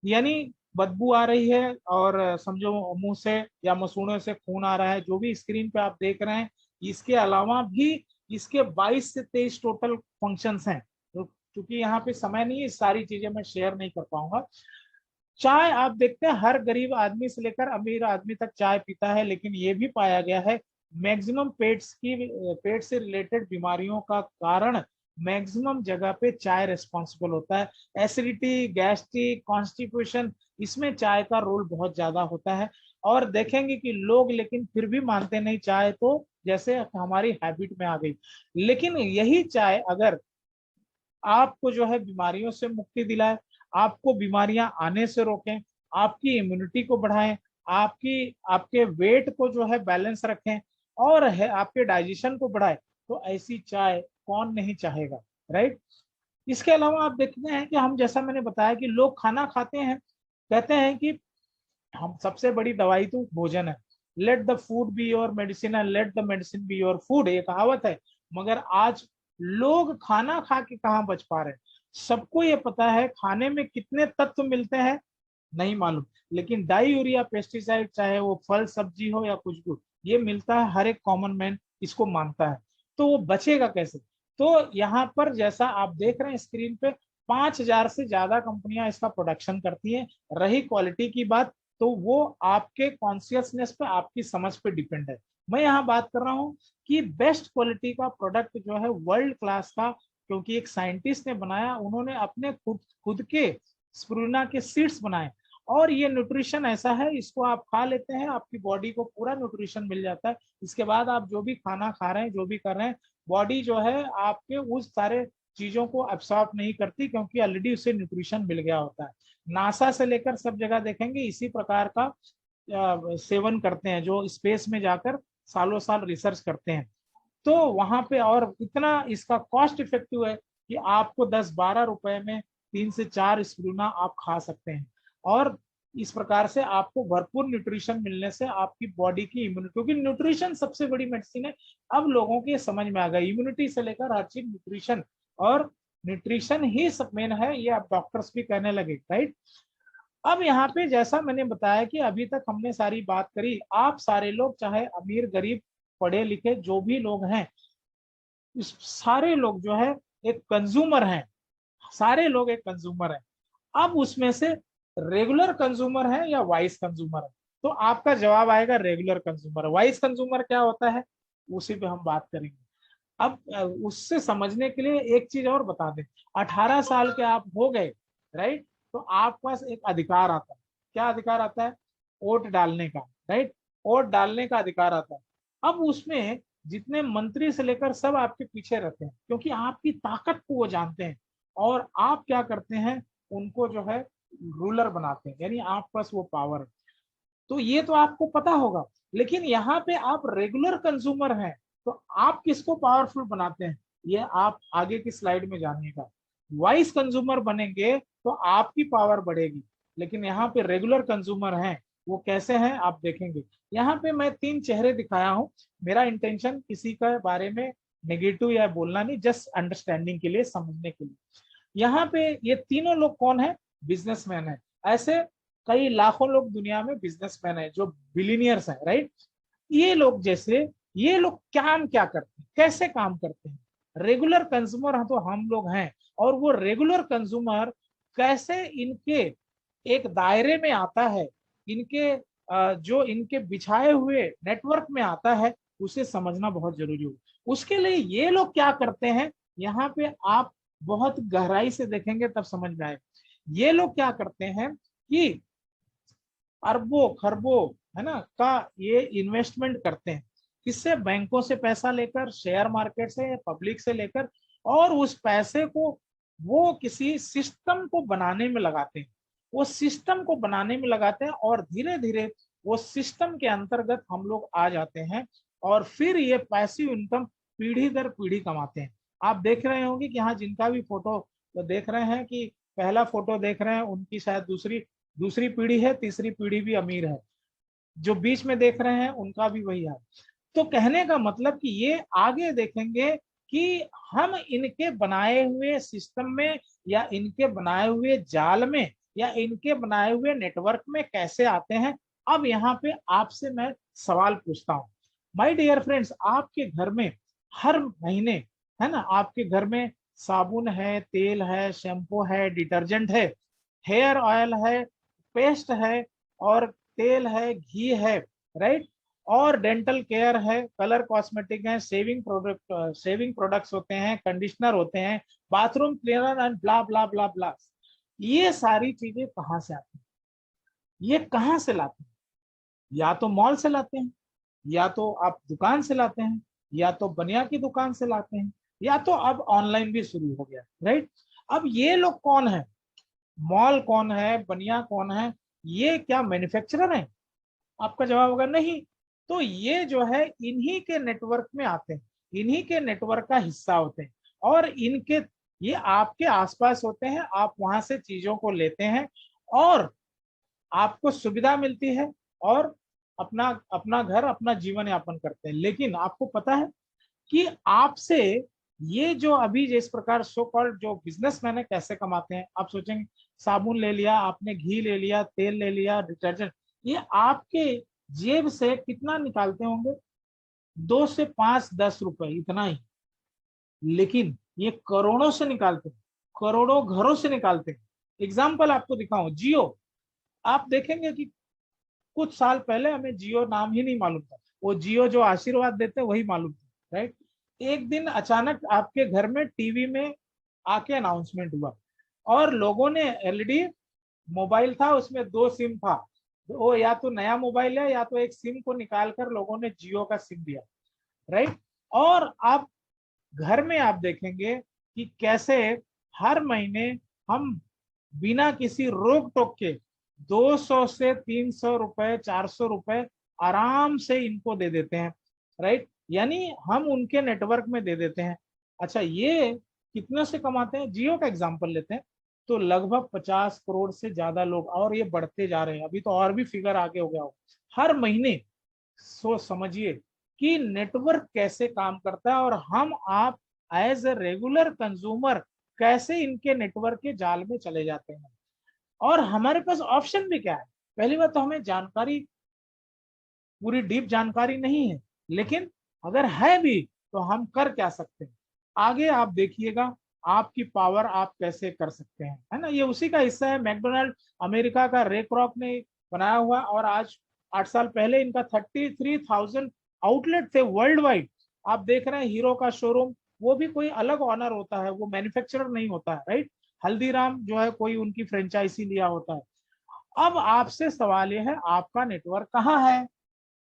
यानी बदबू आ रही है, और समझो मुंह से या मसूड़ों से खून आ रहा है, जो भी स्क्रीन पे आप देख रहे हैं, इसके अलावा भी इसके 22 से 23 टोटल फंक्शंस हैं। तो क्योंकि यहाँ पे समय नहीं है, सारी चीजें मैं शेयर नहीं कर पाऊंगा। चाय आप देखते हैं हर गरीब आदमी से लेकर अमीर आदमी तक चाय पीता है, लेकिन ये भी पाया गया है मैक्सिमम पेट से रिलेटेड बीमारियों का कारण मैक्सिमम जगह पे चाय रिस्पॉन्सिबल होता है। एसिडिटी, गैस्ट्रिक, कॉन्स्टिपेशन, इसमें चाय का रोल बहुत ज्यादा होता है। और देखेंगे कि लोग लेकिन फिर भी मानते नहीं, चाय तो जैसे हमारी हैबिट में आ गई। लेकिन यही चाय अगर आपको जो है बीमारियों से मुक्ति दिलाए, आपको बीमारियां आने से रोकें, आपकी इम्यूनिटी को बढ़ाएं, आपकी आपके वेट को जो है बैलेंस रखें, और है आपके डाइजेशन को बढ़ाए, तो ऐसी चाय कौन नहीं चाहेगा, राइट। इसके अलावा आप देखते हैं कि हम, जैसा मैंने बताया कि लोग खाना खाते हैं, कहते हैं कि हम सबसे बड़ी दवाई तो भोजन है। Let the food be your medicine and let the medicine be your food, ये कहावत है। मगर आज लोग खाना खा के कहाँ बच पा रहे हैं। सबको ये पता है खाने में कितने तत्व मिलते हैं, नहीं मालूम, लेकिन डाई यूरिया पेस्टिसाइड, चाहे वो फल सब्जी हो या कुछ भी, ये मिलता है, हर एक कॉमन मैन इसको मानता है। तो वो बचेगा कैसे। तो यहाँ पर जैसा आप देख रहे हैं स्क्रीन पे, 5,000 से ज्यादा कंपनियां इसका प्रोडक्शन करती हैं। रही क्वालिटी की बात, तो वो आपके कॉन्शियसनेस पे, आपकी समझ पे डिपेंड है। मैं यहाँ बात कर रहा हूँ कि बेस्ट क्वालिटी का प्रोडक्ट जो है वर्ल्ड क्लास का, क्योंकि एक साइंटिस्ट ने बनाया, उन्होंने अपने खुद खुद के स्प्रुलिना के सीड्स बनाए। और ये न्यूट्रिशन ऐसा है, इसको आप खा लेते हैं, आपकी बॉडी को पूरा न्यूट्रिशन मिल जाता है। इसके बाद आप जो भी खाना खा रहे हैं, जो भी कर रहे हैं, बॉडी जो है आपके उस सारे चीजों को एब्सॉर्ब नहीं करती, क्योंकि ऑलरेडी उससे न्यूट्रिशन मिल गया होता है। नासा से लेकर सब जगह देखेंगे इसी प्रकार का सेवन करते हैं, जो स्पेस में जाकर सालों साल रिसर्च करते हैं। तो वहां पे और इतना इसका कॉस्ट इफेक्टिव है कि आपको 10-12 रुपए में 3 से 4 स्प्रूना आप खा सकते हैं। और इस प्रकार से आपको भरपूर न्यूट्रिशन मिलने से आपकी बॉडी की इम्यूनिटी, क्योंकि न्यूट्रिशन सबसे बड़ी मेडिसिन है। अब लोगों के समझ में आ गया, इम्यूनिटी से लेकर हर चीज न्यूट्रिशन, और न्यूट्रिशन ही सब मेन है, ये आप डॉक्टर्स भी कहने लगे, राइट। अब यहाँ पे जैसा मैंने बताया कि अभी तक हमने सारी बात करी, आप सारे लोग चाहे अमीर गरीब पढ़े लिखे जो भी लोग हैं, इस सारे लोग जो है एक कंज्यूमर हैं। सारे लोग एक कंज्यूमर हैं। अब उसमें से रेगुलर कंज्यूमर है या वाइस कंज्यूमर है, तो आपका जवाब आएगा रेगुलर कंज्यूमर। वाइस कंज्यूमर क्या होता है, उसी पे हम बात करेंगे। अब उससे समझने के लिए एक चीज और बता दें, 18 साल के आप हो गए, राइट, तो आपके पास एक अधिकार आता है। क्या अधिकार आता है, वोट डालने का, राइट। वोट डालने का अधिकार आता है। अब उसमें जितने मंत्री से लेकर सब आपके पीछे रहते हैं, क्योंकि आपकी ताकत को वो जानते हैं, और आप क्या करते हैं, उनको जो है रूलर बनाते हैं, यानी आपके पास वो पावर है। तो ये तो आपको पता होगा। लेकिन यहाँ पे आप रेगुलर कंज्यूमर हैं, तो आप किसको पावरफुल बनाते हैं, ये आप आगे की स्लाइड में जानिएगा। वाइस कंज्यूमर बनेंगे तो आपकी पावर बढ़ेगी। लेकिन यहाँ पे रेगुलर कंज्यूमर हैं, वो कैसे हैं आप देखेंगे। यहाँ पे मैं 3 चेहरे दिखाया हूँ। मेरा इंटेंशन किसी के बारे में नेगेटिव या बोलना नहीं, जस्ट अंडरस्टैंडिंग के लिए, समझने के लिए। यहाँ पे ये तीनों लोग कौन है, बिजनेसमैन है। ऐसे कई लाखों लोग दुनिया में बिजनेसमैन है, जो बिलीनियर्स हैं, राइट। ये लोग जैसे, ये लोग काम क्या करते हैं, कैसे काम करते हैं। रेगुलर कंज्यूमर तो हम लोग हैं, और वो रेगुलर कंज्यूमर कैसे इनके एक दायरे में आता है, इनके जो इनके बिछाए हुए नेटवर्क में आता है, उसे समझना बहुत जरूरी हो। उसके लिए ये लोग क्या करते हैं, यहाँ पे आप बहुत गहराई से देखेंगे तब समझ में आए। ये लोग क्या करते हैं कि अरबों खरबों, है ना, का ये इन्वेस्टमेंट करते हैं। किससे, बैंकों से पैसा लेकर, शेयर मार्केट से, पब्लिक से लेकर, और उस पैसे को वो किसी सिस्टम को बनाने में लगाते हैं। वो सिस्टम को बनाने में लगाते हैं, और धीरे धीरे वो सिस्टम के अंतर्गत हम लोग आ जाते हैं, और फिर ये पैसिव इनकम पीढ़ी दर पीढ़ी कमाते हैं। आप देख रहे होंगे कि यहाँ जिनका भी फोटो तो देख रहे हैं, कि पहला फोटो देख रहे हैं, उनकी शायद दूसरी दूसरी पीढ़ी है, तीसरी पीढ़ी भी अमीर है। जो बीच में देख रहे हैं उनका भी वही है। तो कहने का मतलब कि ये आगे देखेंगे कि हम इनके बनाए हुए सिस्टम में, या इनके बनाए हुए जाल में, या इनके बनाए हुए नेटवर्क में कैसे आते हैं। अब यहाँ पे आपसे मैं सवाल पूछता हूँ, माय डियर फ्रेंड्स, आपके घर में हर महीने, है ना, आपके घर में साबुन है, तेल है, शैम्पू है, डिटर्जेंट है, हेयर ऑयल है, पेस्ट है, और तेल है, घी है, राइट, और डेंटल केयर है, कलर कॉस्मेटिक है, शेविंग प्रोडक्ट्स होते हैं, कंडीशनर होते हैं, बाथरूम क्लीनर एंड ब्ला ब्ला ब्ला ब्ला। ये सारी चीजें कहाँ से आती हैं? ये कहाँ से लाते हैं? या तो मॉल से लाते हैं, या तो आप दुकान से लाते हैं, या तो बनिया की दुकान से लाते हैं, या तो अब ऑनलाइन भी शुरू हो गया, राइट। अब ये लोग कौन है? मॉल कौन है, बनिया कौन है? ये क्या मैन्युफैक्चरर है? आपका जवाब होगा नहीं। तो ये जो है इन्हीं के नेटवर्क में आते हैं, इन्हीं के नेटवर्क का हिस्सा होते हैं, और इनके, ये आपके आसपास होते हैं, आप वहां से चीजों को लेते हैं, और आपको सुविधा मिलती है, और अपना अपना घर, अपना जीवन यापन करते हैं। लेकिन आपको पता है कि आपसे ये जो अभी जिस प्रकार सो कॉल्ड जो बिजनेसमैन है कैसे कमाते हैं? आप सोचेंगे, साबुन ले लिया आपने, घी ले लिया, तेल ले लिया, डिटर्जेंट, ये आपके जेब से कितना निकालते होंगे? 2 से 5 10 रुपए, इतना ही। लेकिन ये करोड़ों से निकालते हैं, करोड़ों घरों से निकालते हैं। एग्जाम्पल आपको दिखाऊं, जियो। आप देखेंगे कि कुछ साल पहले हमें जियो नाम ही नहीं मालूम था, वो जियो जो आशीर्वाद देते वही मालूम था, राइट। एक दिन अचानक आपके घर में टीवी में आके अनाउंसमेंट हुआ, और लोगों ने, एलईडी मोबाइल था, उसमें 2 सिम था, वो या तो नया मोबाइल है, या तो एक सिम को निकाल कर लोगों ने जियो का सिम दिया, राइट। और आप घर में आप देखेंगे कि कैसे हर महीने हम बिना किसी रोक टोक के 200 से 300 रुपए, 400 रुपए आराम से इनको दे देते हैं, राइट। यानी हम उनके नेटवर्क में दे देते हैं। अच्छा, ये कितने से कमाते हैं? जियो का एग्जांपल लेते हैं, तो लगभग 50 करोड़ से ज्यादा लोग, और ये बढ़ते जा रहे हैं, अभी तो और भी फिगर आगे हो गया हो, हर महीने। सोच समझिए कि नेटवर्क कैसे काम करता है, और हम आप एज ए रेगुलर कंज्यूमर कैसे इनके नेटवर्क के जाल में चले जाते हैं। और हमारे पास ऑप्शन भी क्या है? पहली बात तो हमें जानकारी, पूरी डीप जानकारी नहीं है, लेकिन अगर है भी तो हम कर क्या सकते हैं? आगे आप देखिएगा, आपकी पावर आप कैसे कर सकते हैं, है ना। ये उसी का हिस्सा है। मैकडोनाल्ड, अमेरिका का रे क्रॉक ने बनाया हुआ, और आज 8 साल पहले इनका 33,000 आउटलेट थे वर्ल्ड वाइड। आप देख रहे हैं हीरो का शोरूम, वो भी कोई अलग ऑनर होता है, वो मैन्युफैक्चरर नहीं होता है, राइट। हल्दीराम जो है कोई उनकी फ्रेंचाइजी लिया होता है। अब आपसे सवाल यह है, आपका नेटवर्क कहाँ है?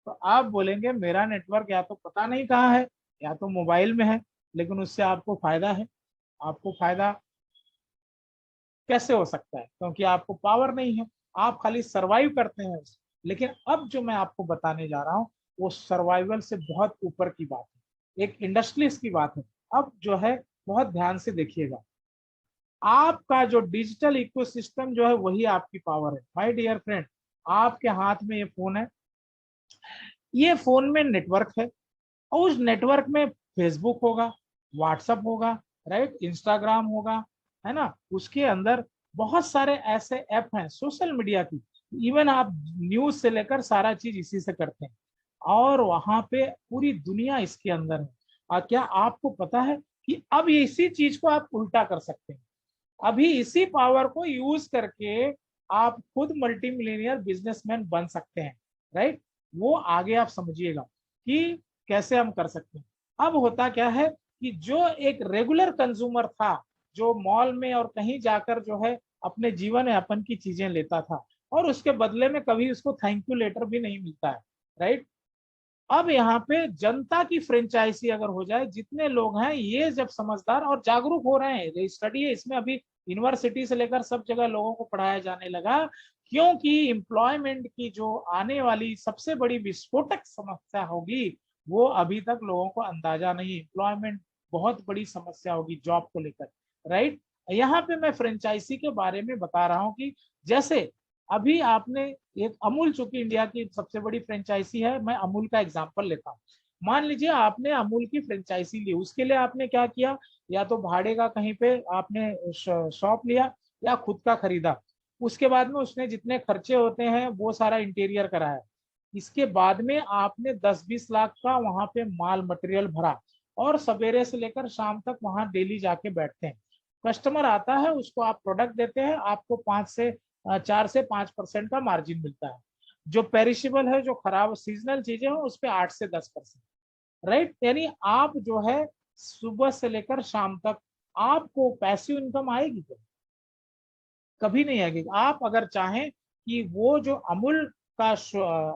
तो आप बोलेंगे मेरा नेटवर्क या तो पता नहीं कहाँ है, या तो मोबाइल में है। लेकिन उससे आपको फायदा है? आपको फायदा कैसे हो सकता है? क्योंकि आपको पावर नहीं है, आप खाली सरवाइव करते हैं। लेकिन अब जो मैं आपको बताने जा रहा हूँ, वो सर्वाइवल से बहुत ऊपर की बात है, एक इंडस्ट्रीज की बात है। अब जो है, बहुत ध्यान से देखिएगा, आपका जो डिजिटल इकोसिस्टम जो है वही आपकी पावर है। माय डियर फ्रेंड, आपके हाथ में ये फोन है, ये फोन में नेटवर्क है, और उस नेटवर्क में फेसबुक होगा, व्हाट्सएप होगा, राइट, इंस्टाग्राम होगा, है ना। उसके अंदर बहुत सारे ऐसे ऐप हैं सोशल मीडिया की, इवन आप न्यूज से लेकर सारा चीज इसी से करते हैं, और वहां पे पूरी दुनिया इसके अंदर है। और क्या आपको पता है कि अब इसी चीज को आप उल्टा कर सकते हैं? अभी इसी पावर को यूज करके आप खुद मल्टी मिलियनियर बिजनेसमैन बन सकते हैं, राइट। वो आगे आप समझिएगा कि कैसे हम कर सकते हैं। अब होता क्या है कि जो एक रेगुलर कंज्यूमर था, जो मॉल में और कहीं जाकर जो है अपने जीवन यापन की चीजें लेता था, और उसके बदले में कभी उसको थैंक यू लेटर भी नहीं मिलता है, राइट। अब यहाँ पे जनता की फ्रेंचाइजी अगर हो जाए, जितने लोग हैं ये जब समझदार और जागरूक हो रहे हैं, स्टडी है इसमें, अभी यूनिवर्सिटी से लेकर सब जगह लोगों को पढ़ाया जाने लगा, क्योंकि एम्प्लॉयमेंट की जो आने वाली सबसे बड़ी विस्फोटक समस्या होगी, वो अभी तक लोगों को अंदाजा नहीं। एम्प्लॉयमेंट बहुत बड़ी समस्या होगी जॉब को लेकर, राइट। यहाँ पे मैं फ्रेंचाइजी के बारे में बता रहा हूँ कि जैसे अभी आपने, एक अमूल चूंकि इंडिया की सबसे बड़ी फ्रेंचाइजी है, मैं अमूल का एग्जांपल लेता हूँ। मान लीजिए आपने अमूल की फ्रेंचाइजी ली, उसके लिए आपने क्या किया? या तो भाड़े का कहीं पे आपने शॉप लिया, या खुद का खरीदा। उसके बाद में उसने जितने खर्चे होते हैं वो सारा इंटीरियर कराया। इसके बाद में आपने 10-20 लाख का वहां पे माल मटेरियल भरा, और सवेरे से लेकर शाम तक वहां डेली जाके बैठते हैं। कस्टमर आता है, उसको आप प्रोडक्ट देते हैं, आपको 4 से 5% का मार्जिन मिलता है। जो पेरिशेबल है, जो खराब सीजनल चीजें हैं, उस पे 8 से 10%। राइट, यानी आप जो है सुबह से लेकर शाम तक आपको पैसिव इनकम आएगी क्या? कभी नहीं आएगी। आप अगर चाहें कि वो जो अमूल का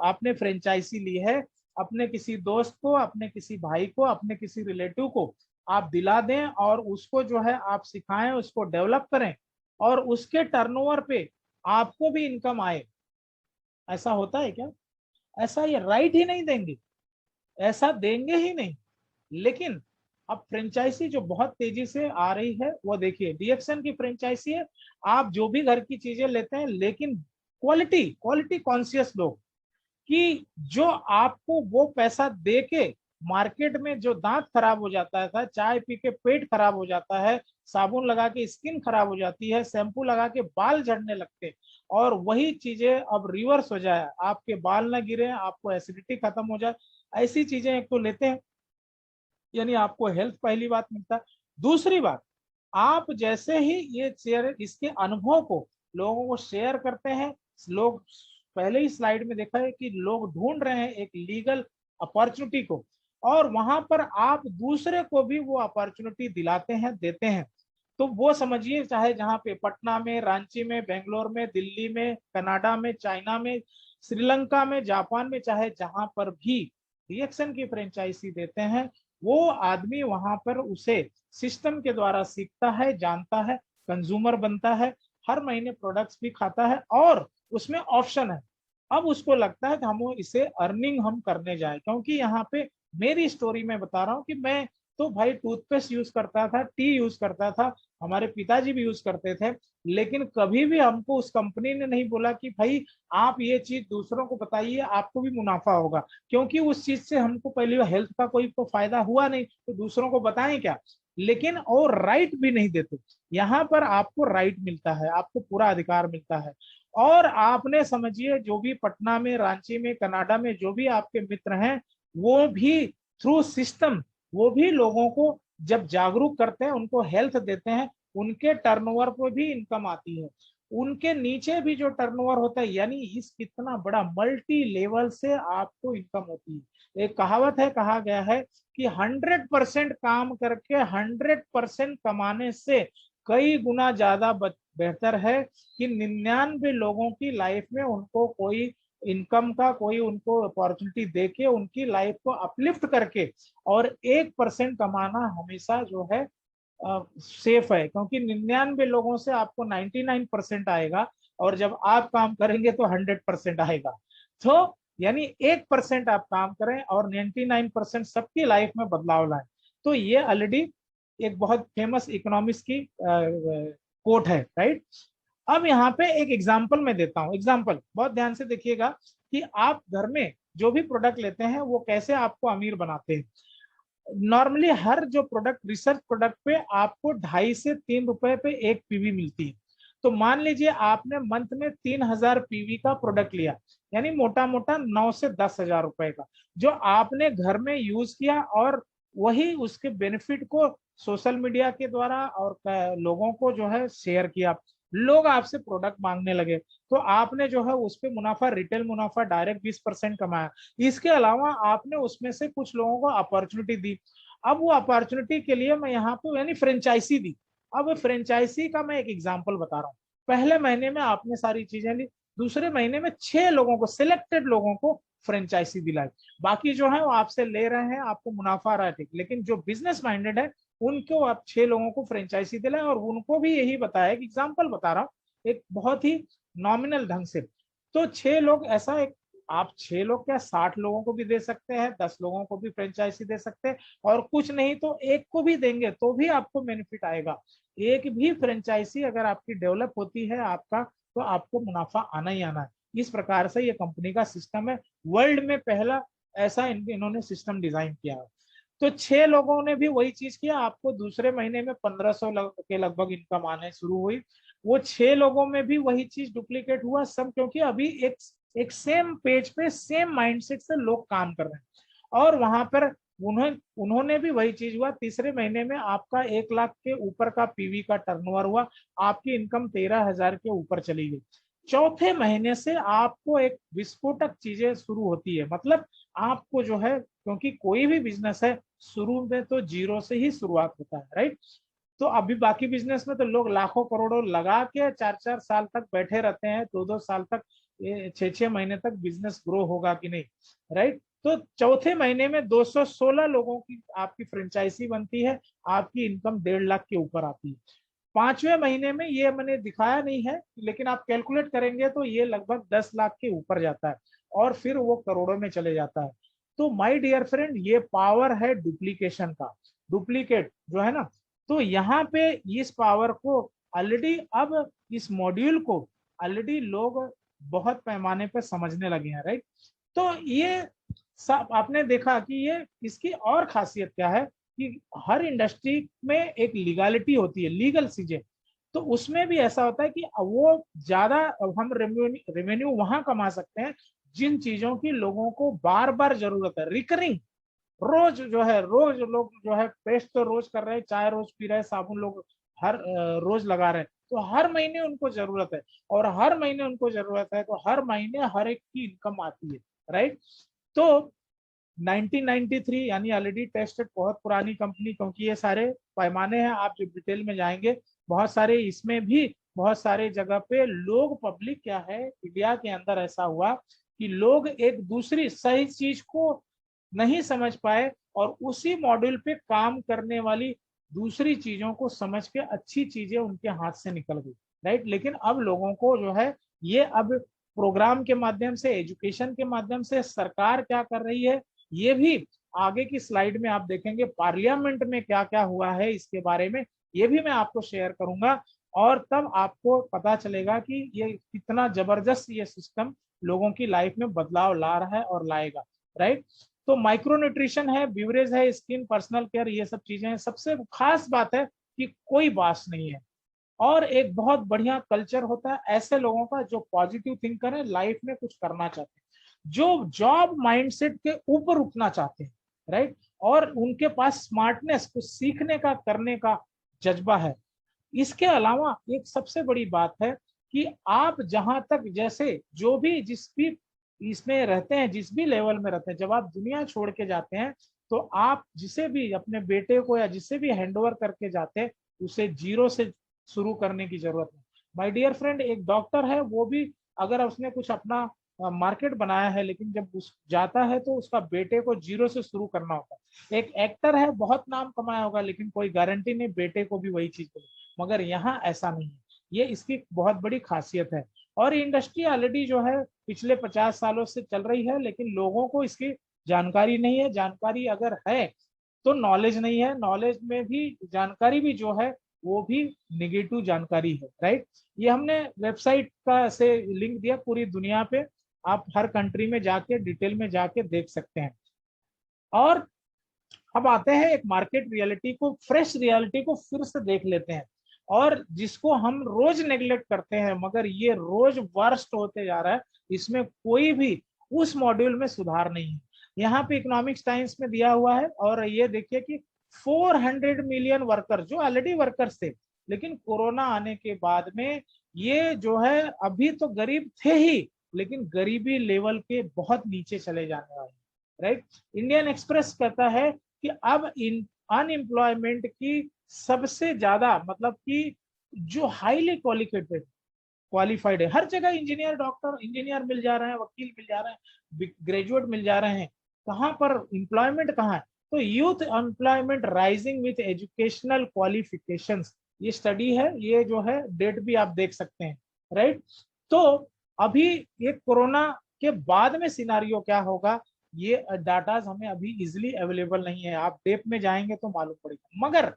आपने फ्रेंचाइजी ली है, अपने किसी दोस्त को, अपने किसी भाई को, अपने किसी रिलेटिव को आप दिला दें और उसको जो है आप सिखाएं, उसको डेवलप करें और उसके टर्नओवर पे आपको भी इनकम आए, ऐसा होता है क्या? ऐसा ये राइट ही नहीं देंगे, ऐसा देंगे ही नहीं। लेकिन अब फ्रेंचाइजी जो बहुत तेजी से आ रही है, वो देखिए डीएक्सएन की फ्रेंचाइजी है। आप जो भी घर की चीजें लेते हैं, लेकिन क्वालिटी क्वालिटी कॉन्शियस लोग, कि जो आपको वो पैसा दे के मार्केट में जो दांत खराब हो जाता था, चाय पी के पेट खराब हो जाता है, साबुन लगा के स्किन खराब हो जाती है, शैम्पू लगा के बाल झड़ने लगते, और वही चीजें अब रिवर्स हो जाए, आपके बाल ना गिरे, आपको एसिडिटी खत्म हो जाए, ऐसी चीजें एक तो लेते हैं, यानी आपको हेल्थ पहली बात मिलता है। दूसरी बात, आप जैसे ही ये शेयर, इसके अनुभव को लोगों को शेयर करते हैं, लोग, पहले ही स्लाइड में देखा है कि लोग ढूंढ रहे हैं एक लीगल अपॉर्चुनिटी को, और वहां पर आप दूसरे को भी वो अपॉर्चुनिटी दिलाते हैं, देते हैं। तो वो समझिए, चाहे जहाँ पे पटना में, रांची में, बेंगलोर में, दिल्ली में, कनाडा में, चाइना में, श्रीलंका में, जापान में, चाहे जहां पर भी रिएक्शन की फ्रेंचाइजी देते हैं, वो आदमी वहां पर उसे सिस्टम के द्वारा सीखता है, जानता है, कंज्यूमर बनता है, हर महीने प्रोडक्ट्स भी खाता है, और उसमें ऑप्शन है। अब उसको लगता है कि हम इसे अर्निंग हम करने जाए, क्योंकि यहाँ पे मेरी स्टोरी में बता रहा हूँ कि मैं तो भाई टूथपेस्ट यूज करता था, टी यूज करता था, हमारे पिताजी भी यूज करते थे, लेकिन कभी भी हमको उस कंपनी ने नहीं बोला कि भाई आप ये चीज दूसरों को बताइए, आपको भी मुनाफा होगा, क्योंकि उस चीज से हमको पहले हेल्थ का कोई तो फायदा हुआ नहीं, तो दूसरों को बताएं क्या। लेकिन और राइट भी नहीं देते। यहाँ पर आपको राइट मिलता है, आपको पूरा अधिकार मिलता है। और आपने समझिए, जो भी पटना में, रांची में, कनाडा में जो भी आपके मित्र हैं, वो भी थ्रू सिस्टम, वो भी लोगों को जब जागरूक करते हैं, उनको हेल्थ देते हैं, उनके टर्नओवर पर भी इनकम आती है, उनके नीचे भी जो टर्नओवर होता है, यानी इस कितना बड़ा मल्टी लेवल से आपको इनकम होती है। एक कहावत है, कहा गया है कि 100% काम करके 100% कमाने से कई गुना ज्यादा बेहतर है कि 99 लोगों की लाइफ में उनको कोई इनकम का, कोई उनको अपॉर्चुनिटी देके उनकी लाइफ को अपलिफ्ट करके, और 1% कमाना हमेशा जो है सेफ है, क्योंकि 99 लोगों से आपको 99% आएगा, और जब आप काम करेंगे तो 100% आएगा। तो यानी 1% आप काम करें और 99% सबकी लाइफ में बदलाव लाए। तो ये ऑलरेडी एक बहुत फेमस इकोनॉमिक्स की कोट है, राइट। अब यहाँ पे एक एग्जाम्पल मैं देता हूँ, एग्जाम्पल बहुत ध्यान से देखिएगा कि आप घर में जो भी प्रोडक्ट लेते हैं वो कैसे आपको अमीर बनाते हैं। नॉर्मली हर जो प्रोडक्ट, रिसर्च प्रोडक्ट पे आपको 2.5 से 3 रुपए पे एक पीवी मिलती है। तो मान लीजिए आपने मंथ में 3,000 पीवी का प्रोडक्ट लिया, यानी मोटा मोटा 9 से 10 हजार रुपए का, जो आपने घर में यूज किया, और वही उसके बेनिफिट को सोशल मीडिया के द्वारा और लोगों को जो है शेयर किया, लोग आपसे प्रोडक्ट मांगने लगे, तो आपने जो है उस पर मुनाफा, रिटेल मुनाफा डायरेक्ट 20% कमाया। इसके अलावा आपने उसमें से कुछ लोगों को अपॉर्चुनिटी दी। अब वो अपॉर्चुनिटी के लिए मैं यहाँ पे यानी फ्रेंचाइजी दी। अब फ्रेंचाइजी का मैं एक एग्जांपल बता रहा हूँ। पहले महीने में आपने सारी चीजें ली, दूसरे महीने में 6 लोगों को, सिलेक्टेड लोगों को फ्रेंचाइजी दिलाई, बाकी जो है वो आपसे ले रहे हैं, आपको मुनाफा आ रहा है, ठीक। लेकिन जो बिजनेस माइंडेड है, उनको आप 6 लोगों को फ्रेंचाइजी दिलाए, और उनको भी यही बताया, कि एग्जाम्पल बता रहा हूँ एक बहुत ही नॉमिनल ढंग से। तो 6 लोग, ऐसा एक, आप 6 लोग क्या, 60 लोगों को भी दे सकते हैं, 10 लोगों को भी फ्रेंचाइजी दे सकते हैं, और कुछ नहीं तो एक को भी देंगे तो भी आपको बेनिफिट आएगा। एक भी फ्रेंचाइजी अगर आपकी डेवलप होती है आपका, तो आपको मुनाफा आना ही आना है। इस प्रकार से ये कंपनी का सिस्टम है, वर्ल्ड में पहला ऐसा इन्होंने सिस्टम डिजाइन किया है। तो 6 लोगों ने भी वही चीज किया, आपको दूसरे महीने में 1500 के लगभग इनकम आने शुरू हुई। वो 6 लोगों में भी वही चीज डुप्लीकेट हुआ सब, क्योंकि अभी एक सेम पेज पे सेम माइंडसेट से लोग काम कर रहे हैं, और वहां पर उन्होंने भी वही चीज हुआ, तीसरे महीने में आपका 1 लाख के ऊपर का पीवी का टर्नओवर हुआ, आपकी इनकम 13,000 के ऊपर चली गई। चौथे महीने से आपको एक विस्फोटक चीजें शुरू होती है, मतलब आपको जो है, क्योंकि कोई भी बिजनेस है शुरू में तो जीरो से ही शुरुआत होता है, राइट। तो अभी बाकी बिजनेस में तो लोग लाखों करोड़ों लगा के 4-4 साल तक बैठे रहते हैं, 2-2 साल तक, 6-6 महीने तक बिजनेस ग्रो होगा कि नहीं, राइट। तो चौथे महीने में 216 लोगों की आपकी फ्रेंचाइजी बनती है, आपकी इनकम 1.5 लाख के ऊपर आती है। पांचवें महीने में, ये मैंने दिखाया नहीं है लेकिन आप कैलकुलेट करेंगे तो ये लगभग 10 लाख के ऊपर जाता है और फिर वो करोड़ों में चले जाता है। तो माय डियर फ्रेंड, ये पावर है डुप्लीकेशन का, डुप्लीकेट जो है ना। तो यहाँ पे इस पावर को ऑलरेडी, अब इस मॉड्यूल को ऑलरेडी लोग बहुत पैमाने पर समझने लगे हैं, राइट। तो ये सब आपने देखा कि ये इसकी और खासियत क्या है कि हर इंडस्ट्री में एक लीगलिटी होती है, लीगल चीजें। तो उसमें भी ऐसा होता है कि वो ज्यादा हम रेवेन्यू वहां कमा सकते हैं जिन चीजों की लोगों को बार बार जरूरत है, रिकरिंग। रोज जो है, रोज लोग जो है पेस्ट तो रोज कर रहे हैं, चाय रोज पी रहे हैं, साबुन लोग हर रोज लगा रहे हैं, तो हर महीने उनको जरूरत है, और हर महीने उनको जरूरत है तो हर महीने हर एक की इनकम आती है, राइट। तो 1993 यानी ऑलरेडी टेस्टेड, बहुत पुरानी कंपनी, क्योंकि ये सारे पैमाने हैं, आप जब डिटेल में जाएंगे बहुत सारे, इसमें भी बहुत सारे जगह पे लोग, पब्लिक क्या है इंडिया के अंदर ऐसा हुआ कि लोग एक दूसरी सही चीज को नहीं समझ पाए और उसी मॉड्यूल पे काम करने वाली दूसरी चीजों को समझ के अच्छी चीजें उनके हाथ से निकल गई, राइट। लेकिन अब लोगों को जो है, ये अब प्रोग्राम के माध्यम से, एजुकेशन के माध्यम से सरकार क्या कर रही है, ये भी आगे की स्लाइड में आप देखेंगे। पार्लियामेंट में क्या क्या हुआ है इसके बारे में, ये भी मैं आपको शेयर करूंगा, और तब आपको पता चलेगा कि ये कितना जबरदस्त ये सिस्टम लोगों की लाइफ में बदलाव ला रहा है और लाएगा, राइट। तो माइक्रो न्यूट्रिशन है, बीवरेज है, स्किन, पर्सनल केयर, ये सब चीजें हैं। सबसे खास बात है कि कोई बास नहीं है, और एक बहुत बढ़िया कल्चर होता है ऐसे लोगों का जो पॉजिटिव थिंकर है, लाइफ में कुछ करना चाहते हैं, जो जॉब माइंडसेट के ऊपर उठना चाहते हैं, राइट। और उनके पास स्मार्टनेस, कुछ सीखने का, करने का जज्बा है। इसके अलावा एक सबसे बड़ी बात है कि आप जहां तक, जैसे जो भी जिस भी इसमें रहते हैं, जिस भी लेवल में रहते हैं, जब आप दुनिया छोड़ के जाते हैं तो आप जिसे भी अपने बेटे को या जिसे भी हैंडओवर करके जाते हैं, उसे जीरो से शुरू करने की जरूरत है। माय डियर फ्रेंड, एक डॉक्टर है, वो भी अगर उसने कुछ अपना मार्केट बनाया है, लेकिन जब उस जाता है तो उसका बेटे को जीरो से शुरू करना होता है। एक एक्टर है, बहुत नाम कमाया होगा, लेकिन कोई गारंटी नहीं बेटे को भी वही चीज मिले, मगर यहाँ ऐसा नहीं है। ये इसकी बहुत बड़ी खासियत है। और इंडस्ट्री ऑलरेडी जो है पिछले 50 सालों से चल रही है, लेकिन लोगों को इसकी जानकारी नहीं है। जानकारी अगर है तो नॉलेज नहीं है, नॉलेज में भी जानकारी भी जो है वो भी निगेटिव जानकारी है, राइट। ये हमने वेबसाइट का से लिंक दिया, पूरी दुनिया पे आप हर कंट्री में जाके डिटेल में जाके देख सकते हैं। और अब आते हैं एक मार्केट रियलिटी को, फ्रेश रियलिटी को फिर से देख लेते हैं, और जिसको हम रोज नेग्लेक्ट करते हैं, मगर ये रोज वर्स्ट होते जा रहा है। इसमें कोई भी उस मॉड्यूल में सुधार नहीं है। यहाँ पे इकोनॉमिक्स टाइम्स में दिया हुआ है, और ये देखिए कि 400 मिलियन वर्कर जो ऑलरेडी वर्कर्स थे, लेकिन कोरोना आने के बाद में ये जो है, अभी तो गरीब थे ही, लेकिन गरीबी लेवल के बहुत नीचे चले जाने वाले, राइट। इंडियन एक्सप्रेस कहता है कि अब इन अनएम्प्लॉयमेंट की सबसे ज्यादा, मतलब कि जो हाईली क्वालिफाइड क्वालिफाइड है, हर जगह इंजीनियर, डॉक्टर, इंजीनियर मिल जा रहे हैं, वकील मिल जा रहे हैं, ग्रेजुएट मिल जा रहे हैं, कहाँ पर एम्प्लॉयमेंट कहाँ है। तो youth employment rising with educational qualifications, ये स्टडी है, ये जो है डेट भी आप देख सकते हैं, राइट। तो अभी ये कोरोना के बाद में सिनारियो क्या होगा, ये डाटाज हमें अभी इजिली अवेलेबल नहीं है, आप डेप में जाएंगे तो मालूम पड़ेगा।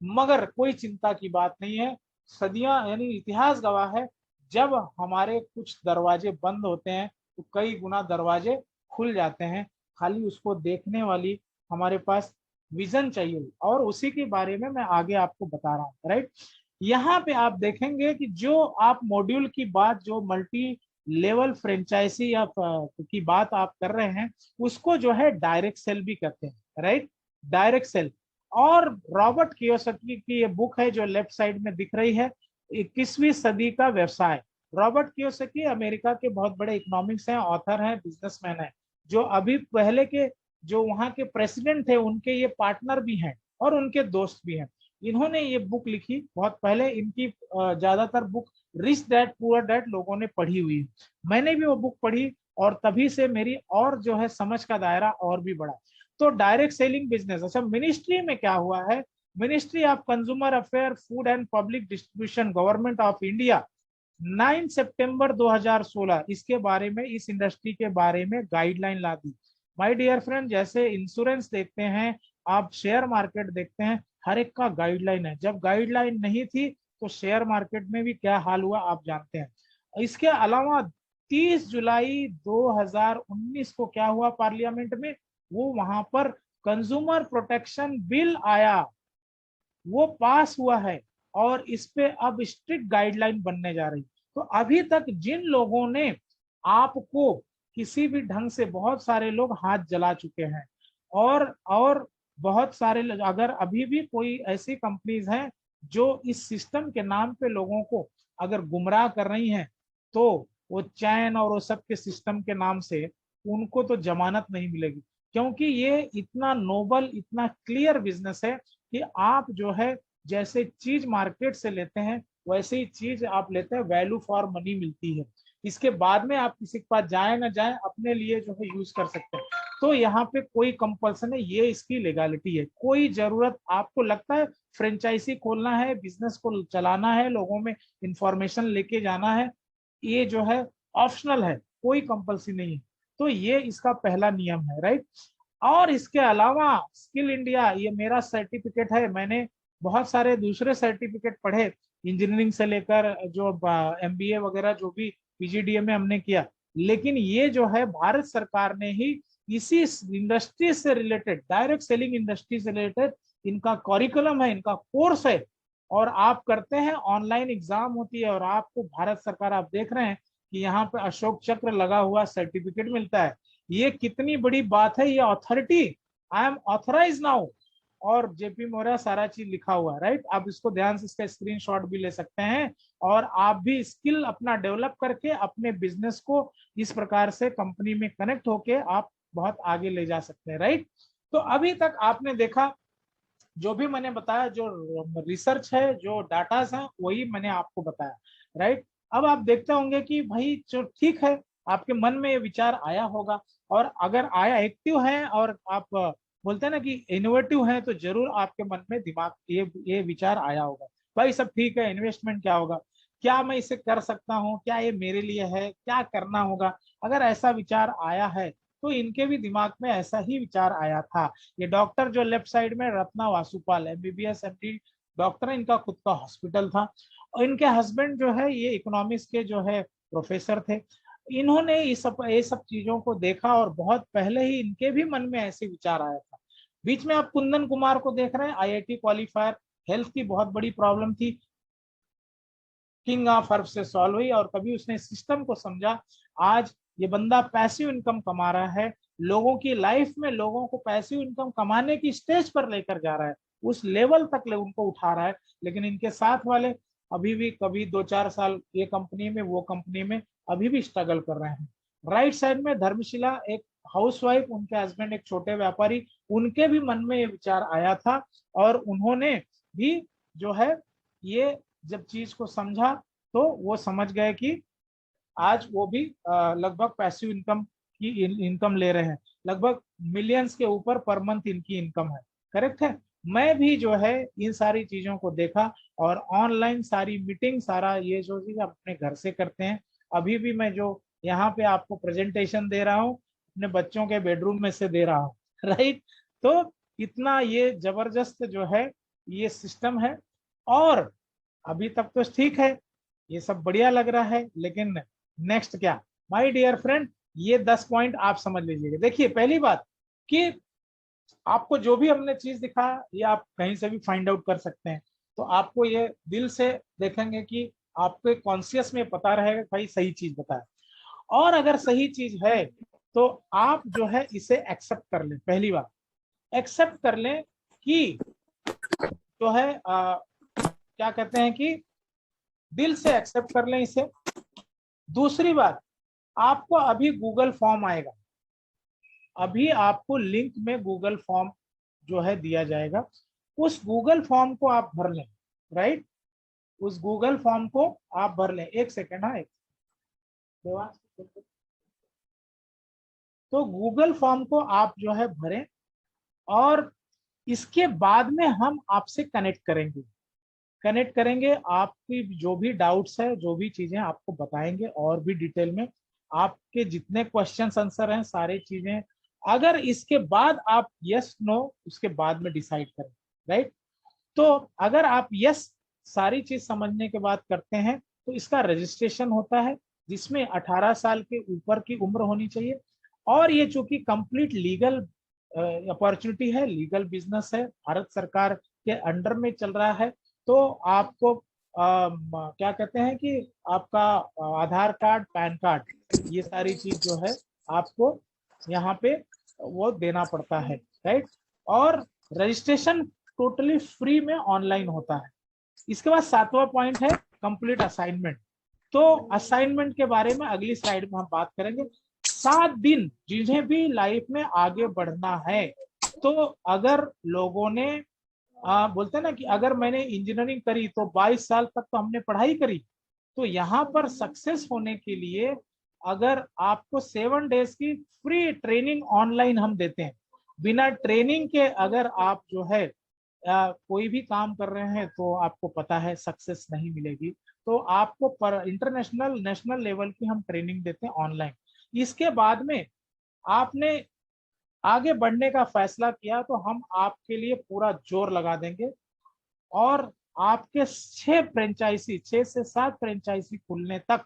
मगर कोई चिंता की बात नहीं है। सदियां यानी इतिहास गवाह है, जब हमारे कुछ दरवाजे बंद होते हैं तो कई गुना दरवाजे खुल जाते हैं। खाली उसको देखने वाली हमारे पास विजन चाहिए, और उसी के बारे में मैं आगे आपको बता रहा हूँ, राइट। यहाँ पे आप देखेंगे कि जो आप मॉड्यूल की बात, जो मल्टी लेवल फ्रेंचाइजी या की बात आप कर रहे हैं, उसको जो है डायरेक्ट सेल भी करते हैं, राइट, डायरेक्ट सेल। और रॉबर्ट कियोसाकी की ये बुक है जो लेफ्ट साइड में दिख रही है, 21वीं सदी का व्यवसाय। रॉबर्ट कियोसाकी अमेरिका के बहुत बड़े इकोनॉमिक्स हैं, ऑथर हैं, बिजनेसमैन हैं, जो अभी पहले के जो वहां के प्रेसिडेंट थे उनके ये पार्टनर भी हैं और उनके दोस्त भी हैं। इन्होंने ये बुक लिखी बहुत पहले। इनकी ज्यादातर book rich dad poor dad लोगों ने पढ़ी हुई है। मैंने भी वो बुक पढ़ी और तभी से मेरी और जो है समझ का दायरा और भी बढ़ा। तो डायरेक्ट सेलिंग बिजनेस, अच्छा मिनिस्ट्री में क्या हुआ है, ministry of consumer affair food and public distribution government of India 9 सितंबर 2016 इसके बारे में, इस इंडस्ट्री के बारे में गाइडलाइन ला दी। माय डियर फ्रेंड, जैसे इंश्योरेंस देखते हैं, आप शेयर मार्केट देखते हैं, हर एक का गाइडलाइन है। जब गाइडलाइन नहीं थी तो शेयर मार्केट में भी क्या हाल हुआ आप जानते हैं। इसके अलावा 30 जुलाई 2019 को क्या हुआ पार्लियामेंट में, वो वहां पर कंज्यूमर प्रोटेक्शन बिल आया, वो पास हुआ है और इस पे अब स्ट्रिक्ट गाइडलाइन बनने जा रही। तो अभी तक जिन लोगों ने आपको किसी भी ढंग से, बहुत सारे लोग हाथ जला चुके हैं और बहुत सारे अगर अभी भी कोई ऐसी कंपनीज हैं जो इस सिस्टम के नाम पे लोगों को अगर गुमराह कर रही हैं, तो वो चैन और वो सब के सिस्टम के नाम से उनको तो जमानत नहीं मिलेगी। क्योंकि ये इतना नोबल, इतना क्लियर बिजनेस है कि आप जो है जैसे चीज मार्केट से लेते हैं वैसे ही चीज आप लेते हैं, वैल्यू फॉर मनी मिलती है। इसके बाद में आप किसी के पास जाए ना जाए, अपने लिए जो है यूज कर सकते हैं। तो यहाँ पे कोई कंपल्सन है, ये इसकी लीगलिटी है। कोई जरूरत आपको लगता है फ्रेंचाइजी खोलना है, बिजनेस को चलाना है, लोगों में इंफॉर्मेशन लेके जाना है, ये जो है ऑप्शनल है, कोई कंपल्सरी नहीं है। तो ये इसका पहला नियम है, राइट। और इसके अलावा स्किल इंडिया, ये मेरा सर्टिफिकेट है। मैंने बहुत सारे दूसरे सर्टिफिकेट पढ़े, इंजीनियरिंग से लेकर जो एमबीए वगैरह जो भी पीजीडीएम में हमने किया, लेकिन ये जो है भारत सरकार ने ही इसी इंडस्ट्री से रिलेटेड, डायरेक्ट सेलिंग इंडस्ट्री से रिलेटेड इनका करिकुलम है, इनका कोर्स है। और आप करते हैं, ऑनलाइन एग्जाम होती है और आपको भारत सरकार, आप देख रहे हैं कि यहाँ पे अशोक चक्र लगा हुआ सर्टिफिकेट मिलता है। ये कितनी बड़ी बात है, ये authority, I am authorize now, और जेपी मौर्य सारा चीज लिखा हुआ है, राइट। आप इसको ध्यान से, इसका स्क्रीनशॉट भी ले सकते हैं और आप भी स्किल अपना डेवलप करके अपने बिजनेस को इस प्रकार से कंपनी में कनेक्ट होके आप बहुत आगे ले जा सकते हैं, राइट। तो अभी तक आपने देखा जो भी मैंने बताया, जो रिसर्च है, जो डाटास हैं, वही मैंने आपको बताया, राइट। अब आप देखते होंगे कि भाई जो ठीक है, आपके मन में ये विचार आया होगा, और अगर आया, एक्टिव है और आप बोलते हैं ना कि इनोवेटिव है, तो जरूर आपके मन में दिमाग ये विचार आया होगा, भाई सब ठीक है, इन्वेस्टमेंट क्या होगा, क्या मैं इसे कर सकता हूँ, क्या ये मेरे लिए है, क्या करना होगा। अगर ऐसा विचार आया है तो इनके भी दिमाग में ऐसा ही विचार आया था। ये डॉक्टर जो लेफ्ट साइड में, रत्ना वासुपाल, एमबीबीएस एमडी डॉक्टर है, इनका खुद का हॉस्पिटल था और इनके हस्बैंड जो है ये इकोनॉमिक्स के जो है प्रोफेसर थे। इन्होंने ये सब चीजों को देखा और बहुत पहले ही इनके भी मन में ऐसे विचार आया था। बीच में आप कुंदन कुमार को देख रहे हैं, आईआईटी क्वालिफायर, हेल्थ की बहुत बड़ी प्रॉब्लम थी, किंग ऑफ अर्ब से सॉल्व हुई और तभी उसने सिस्टम को समझा। आज ये बंदा पैसिव इनकम कमा रहा है, लोगों की लाइफ में लोगों को पैसिव इनकम कमाने की स्टेज पर लेकर जा रहा है, उस लेवल तक उनको उठा रहा है। लेकिन इनके साथ वाले अभी भी कभी 2-4 साल ये कंपनी में, वो कंपनी में, अभी भी स्ट्रगल कर रहे हैं। राइट साइड में धर्मशिला, एक हाउसवाइफ, उनके हस्बैंड एक छोटे व्यापारी, उनके भी मन में ये विचार आया था और उन्होंने भी जो है ये जब चीज को समझा तो वो समझ गए कि आज वो भी लगभग पैसिव इनकम की इनकम ले रहे हैं, लगभग मिलियंस के ऊपर पर मंथ इनकी इनकम है, करेक्ट है। मैं भी जो है इन सारी चीजों को देखा और ऑनलाइन सारी मीटिंग, सारा ये जो चीज अपने घर से करते हैं। अभी भी मैं जो यहाँ पे आपको प्रेजेंटेशन दे रहा हूँ, अपने बच्चों के बेडरूम में से दे रहा हूँ राइट। तो इतना ये जबरदस्त जो है ये सिस्टम है। और अभी तक तो ठीक है, ये सब बढ़िया लग रहा है, लेकिन नेक्स्ट क्या, माय डियर फ्रेंड, ये 10 पॉइंट आप समझ लीजिएगा। देखिए पहली बात कि आपको जो भी हमने चीज दिखाया ये आप कहीं से भी फाइंड आउट कर सकते हैं, तो आपको ये दिल से देखेंगे कि आपके कॉन्शियस में पता रहेगा भाई सही चीज बताया। और अगर सही चीज है तो आप जो है इसे एक्सेप्ट कर लें, पहली बात। एक्सेप्ट कर लें कि जो है क्या कहते हैं कि दिल से एक्सेप्ट कर लें इसे। दूसरी बात, आपको अभी गूगल फॉर्म आएगा, अभी आपको लिंक में गूगल फॉर्म जो है दिया जाएगा, उस गूगल फॉर्म को आप भर लें, राइट। उस गूगल फॉर्म को आप भर लें। एक सेकेंड, हाँ, तो गूगल फॉर्म को आप जो है भरें, और इसके बाद में हम आपसे कनेक्ट करेंगे, आपकी जो भी डाउट्स है, जो भी चीजें आपको बताएंगे और भी डिटेल में, आपके जितने क्वेश्चंस आंसर हैं सारी चीजें। अगर इसके बाद आप यस नो उसके बाद में डिसाइड करें, राइट। तो अगर आप यस सारी चीज समझने के बाद करते हैं तो इसका रजिस्ट्रेशन होता है, जिसमें 18 साल के ऊपर की उम्र होनी चाहिए। और ये चूंकि कंप्लीट लीगल अपॉर्चुनिटी है, लीगल बिजनेस है, भारत सरकार के अंडर में चल रहा है, तो आपको क्या कहते हैं कि आपका आधार कार्ड, पैन कार्ड, ये सारी चीज जो है आपको यहाँ पे वो देना पड़ता है, राइट। और रजिस्ट्रेशन टोटली फ्री में ऑनलाइन होता है। इसके बाद 7वां पॉइंट है कंप्लीट असाइनमेंट। तो असाइनमेंट के बारे में अगली स्लाइड में हम बात करेंगे। 7 दिन जिन्हें भी लाइफ में आगे बढ़ना है, तो अगर लोगों ने बोलते हैं ना कि अगर मैंने इंजीनियरिंग करी तो 22 साल तक तो हमने पढ़ाई करी, तो यहाँ पर सक्सेस होने के लिए अगर आपको 7 डेज की फ्री ट्रेनिंग ऑनलाइन हम देते हैं, बिना ट्रेनिंग के अगर आप जो है कोई भी काम कर रहे हैं तो आपको पता है सक्सेस नहीं मिलेगी। तो आपको पर इंटरनेशनल नेशनल लेवल की हम ट्रेनिंग देते हैं ऑनलाइन। इसके बाद में आपने आगे बढ़ने का फैसला किया तो हम आपके लिए पूरा जोर लगा देंगे, और आपके 6 से 7 फ्रेंचाइजी खुलने तक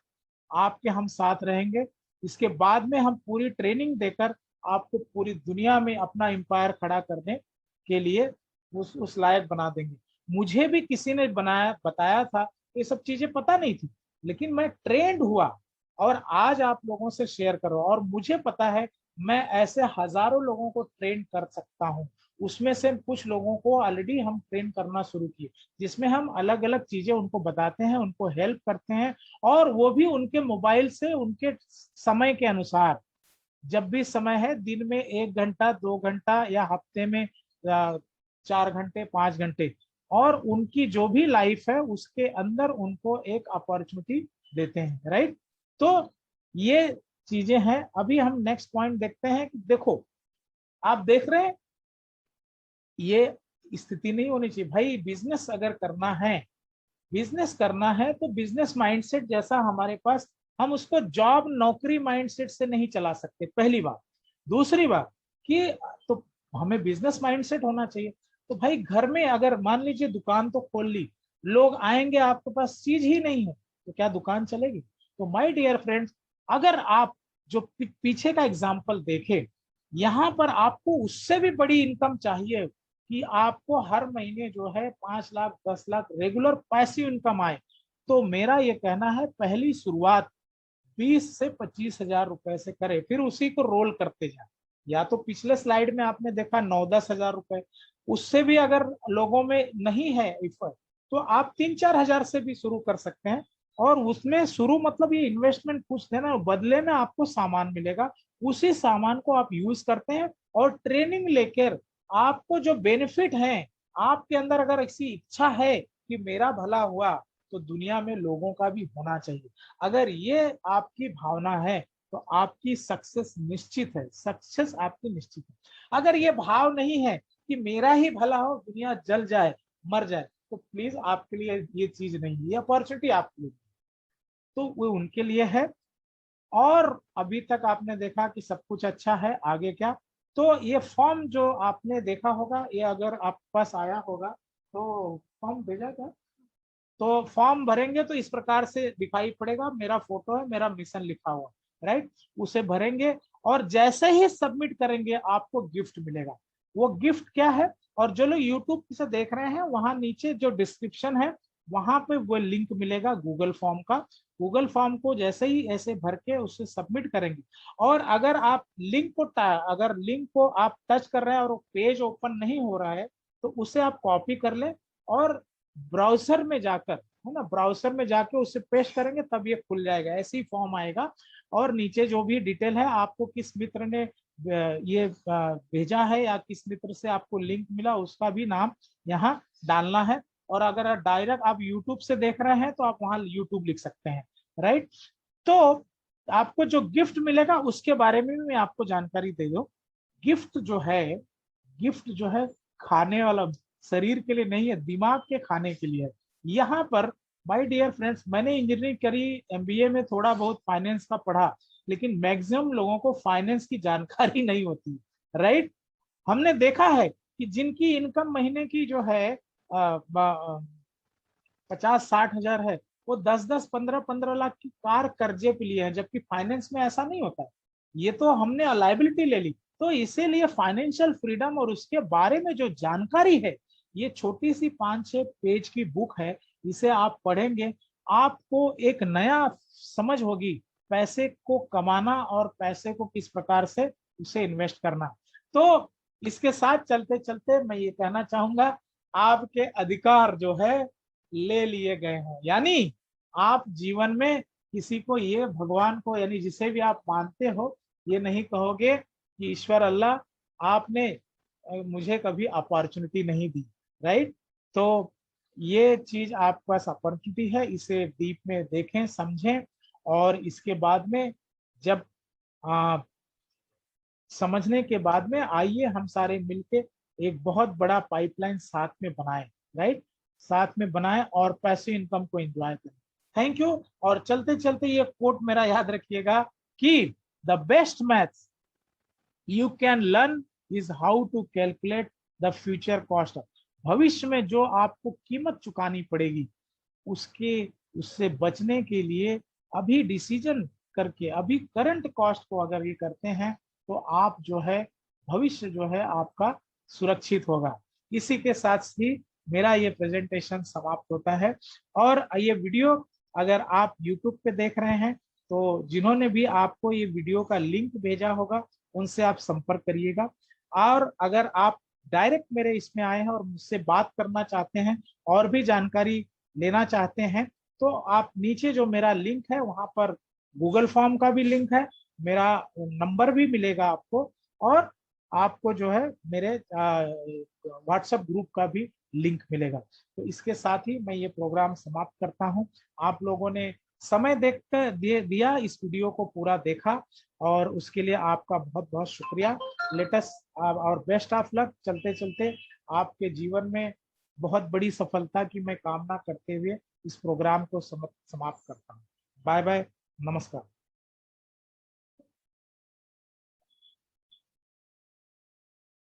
आपके हम साथ रहेंगे। इसके बाद में हम पूरी ट्रेनिंग देकर आपको पूरी दुनिया में अपना एम्पायर खड़ा करने के लिए उस लायक बना देंगे। मुझे भी किसी ने बताया था, ये सब चीजें पता नहीं थी, लेकिन मैं ट्रेंड हुआ और आज आप लोगों से शेयर करो, और मुझे पता है मैं ऐसे हजारों लोगों को ट्रेन कर सकता हूँ। उसमें से कुछ लोगों को ऑलरेडी हम ट्रेन करना शुरू किए, जिसमें हम अलग अलग चीजें उनको बताते हैं, उनको हेल्प करते हैं, और वो भी उनके मोबाइल से उनके समय के अनुसार, जब भी समय है, दिन में 1 घंटा 2 घंटा या हफ्ते में 4 घंटे 5 घंटे, और उनकी जो भी लाइफ है उसके अंदर उनको एक अपॉर्चुनिटी देते हैं, राइट। तो ये चीजें हैं। अभी हम नेक्स्ट पॉइंट देखते हैं कि देखो, आप देख रहे हैं ये स्थिति नहीं होनी चाहिए भाई। बिजनेस अगर करना है तो बिजनेस माइंडसेट जैसा हमारे पास, हम उसको जॉब नौकरी माइंडसेट से नहीं चला सकते, पहली बात। दूसरी बात कि तो हमें बिजनेस माइंडसेट होना चाहिए। तो भाई घर में अगर मान लीजिए दुकान तो खोल ली, लोग आएंगे, आपके पास चीज ही नहीं है, तो क्या दुकान चलेगी? तो माय डियर फ्रेंड्स, अगर आप जो पीछे का एग्जाम्पल देखें, यहाँ पर आपको उससे भी बड़ी इनकम चाहिए कि आपको हर महीने जो है 5 lakh 10 lakh regular passive income आए, तो मेरा ये कहना है पहली शुरुआत 20 से 25 हजार रुपए से करे, फिर उसी को रोल करते जाए। या तो पिछले स्लाइड में आपने देखा 9-10 हजार रुपए, उससे भी अगर लोगों में नहीं है इफर्ट, तो आप 3-4 हजार से भी शुरू कर सकते हैं। और उसमें शुरू मतलब ये इन्वेस्टमेंट कुछ देना, बदले में आपको सामान मिलेगा, उसी सामान को आप यूज करते हैं, और ट्रेनिंग लेकर आपको जो बेनिफिट है, आपके अंदर अगर ऐसी इच्छा है कि मेरा भला हुआ तो दुनिया में लोगों का भी होना चाहिए, अगर ये आपकी भावना है तो आपकी सक्सेस निश्चित है, सक्सेस आपकी निश्चित है। अगर ये भाव नहीं है कि मेरा ही भला हो, दुनिया जल जाए मर जाए, तो प्लीज आपके लिए ये चीज नहीं है, ये अपॉर्चुनिटी आपके लिए, तो वो उनके लिए है। और अभी तक आपने देखा कि सब कुछ अच्छा है, आगे क्या? तो ये फॉर्म जो आपने देखा होगा, ये अगर आपके पास आया होगा तो फॉर्म भेजा था, तो फॉर्म भरेंगे तो इस प्रकार से दिखाई पड़ेगा, मेरा फोटो है, मेरा मिशन लिखा हुआ, राइट। उसे भरेंगे और जैसे ही सबमिट करेंगे आपको गिफ्ट मिलेगा। वो गिफ्ट क्या है? और जो लोग यूट्यूब से देख रहे हैं, वहां नीचे जो डिस्क्रिप्शन है, वहां पे वो लिंक मिलेगा गूगल फॉर्म का, गूगल फॉर्म को जैसे ही ऐसे भर के उससे सबमिट करेंगे, और अगर आप लिंक को आप टच कर रहे हैं और वो पेज ओपन नहीं हो रहा है, तो उसे आप कॉपी कर ले और ब्राउजर में जाकर, है ना, ब्राउजर में जाके उसे पेस्ट करेंगे तब ये खुल जाएगा, ऐसे ही फॉर्म आएगा। और नीचे जो भी डिटेल है, आपको किस मित्र ने ये भेजा है या किस मित्र से आपको लिंक मिला, उसका भी नाम यहाँ डालना है। और अगर डायरेक्ट आप यूट्यूब से देख रहे हैं तो आप वहां यूट्यूब लिख सकते हैं, राइट। तो आपको जो गिफ्ट मिलेगा उसके बारे में भी मैं आपको जानकारी दे दूं। गिफ्ट जो है, गिफ्ट जो है खाने वाला, शरीर के लिए नहीं है, दिमाग के खाने के लिए है। यहाँ पर माय डियर फ्रेंड्स, मैंने इंजीनियरिंग करी, एमबीए में थोड़ा बहुत फाइनेंस का पढ़ा, लेकिन मैक्सिमम लोगों को फाइनेंस की जानकारी नहीं होती, राइट। हमने देखा है कि जिनकी इनकम महीने की जो है 50-60 हजार है, वो 10-10 15-15 लाख की कार कर्जे पे लिए हैं, जबकि फाइनेंस में ऐसा नहीं होता है। ये तो हमने लाइबिलिटी ले ली। तो इसीलिए फाइनेंशियल फ्रीडम और उसके बारे में जो जानकारी है, ये छोटी सी 5-6 पेज की बुक है। इसे आप पढ़ेंगे, आपको एक नया समझ होगी पैसे को कमाना और पैसे को किस प्रकार से उसे इन्वेस्ट करना। तो इसके साथ चलते चलते मैं ये कहना चाहूंगा, आपके अधिकार जो है ले लिए गए हैं। यानी आप जीवन में किसी को, ये भगवान को, यानी जिसे भी आप मानते हो, ये नहीं कहोगे कि ईश्वर अल्लाह आपने मुझे कभी अपॉर्चुनिटी नहीं दी, राइट। तो ये चीज आपके पास अपॉर्चुनिटी है, इसे डीप में देखें, समझें, और इसके बाद में जब समझने के बाद में आइए हम सारे मिलके एक बहुत बड़ा पाइपलाइन साथ में बनाएं, राइट, साथ में बनाएं और पैसे इनकम को एंजॉय करें। Thank you. और चलते चलते ये कोट मेरा याद रखिएगा कि the best maths you can learn is how to calculate the future cost. भविष्य में जो आपको कीमत चुकानी पड़ेगी, उसके उससे बचने के लिए अभी डिसीजन करके, अभी करंट कॉस्ट को अगर ये करते हैं, तो आप जो है भविष्य जो है आपका सुरक्षित होगा। इसी के साथ ही मेरा ये प्रेजेंटेशन समाप्त होता है। और ये वीडियो अगर आप YouTube पे देख रहे हैं, तो जिन्होंने भी आपको ये वीडियो का लिंक भेजा होगा, उनसे आप संपर्क करिएगा। और अगर आप डायरेक्ट मेरे इसमें आए हैं और मुझसे बात करना चाहते हैं और भी जानकारी लेना चाहते हैं, तो आप नीचे जो मेरा लिंक है वहां पर गूगल फॉर्म का भी लिंक है, मेरा नंबर भी मिलेगा आपको, और आपको जो है मेरे व्हाट्सएप ग्रुप का भी लिंक मिलेगा। तो इसके साथ ही मैं ये प्रोग्राम समाप्त करता हूं। आप लोगों ने समय देखकर दिया, इस वीडियो को पूरा देखा, और उसके लिए आपका बहुत बहुत शुक्रिया। लेटेस्ट और बेस्ट ऑफ लक। चलते चलते आपके जीवन में बहुत बड़ी सफलता की मैं कामना करते हुए इस प्रोग्राम को समाप्त करता हूँ। बाय बाय, नमस्कार।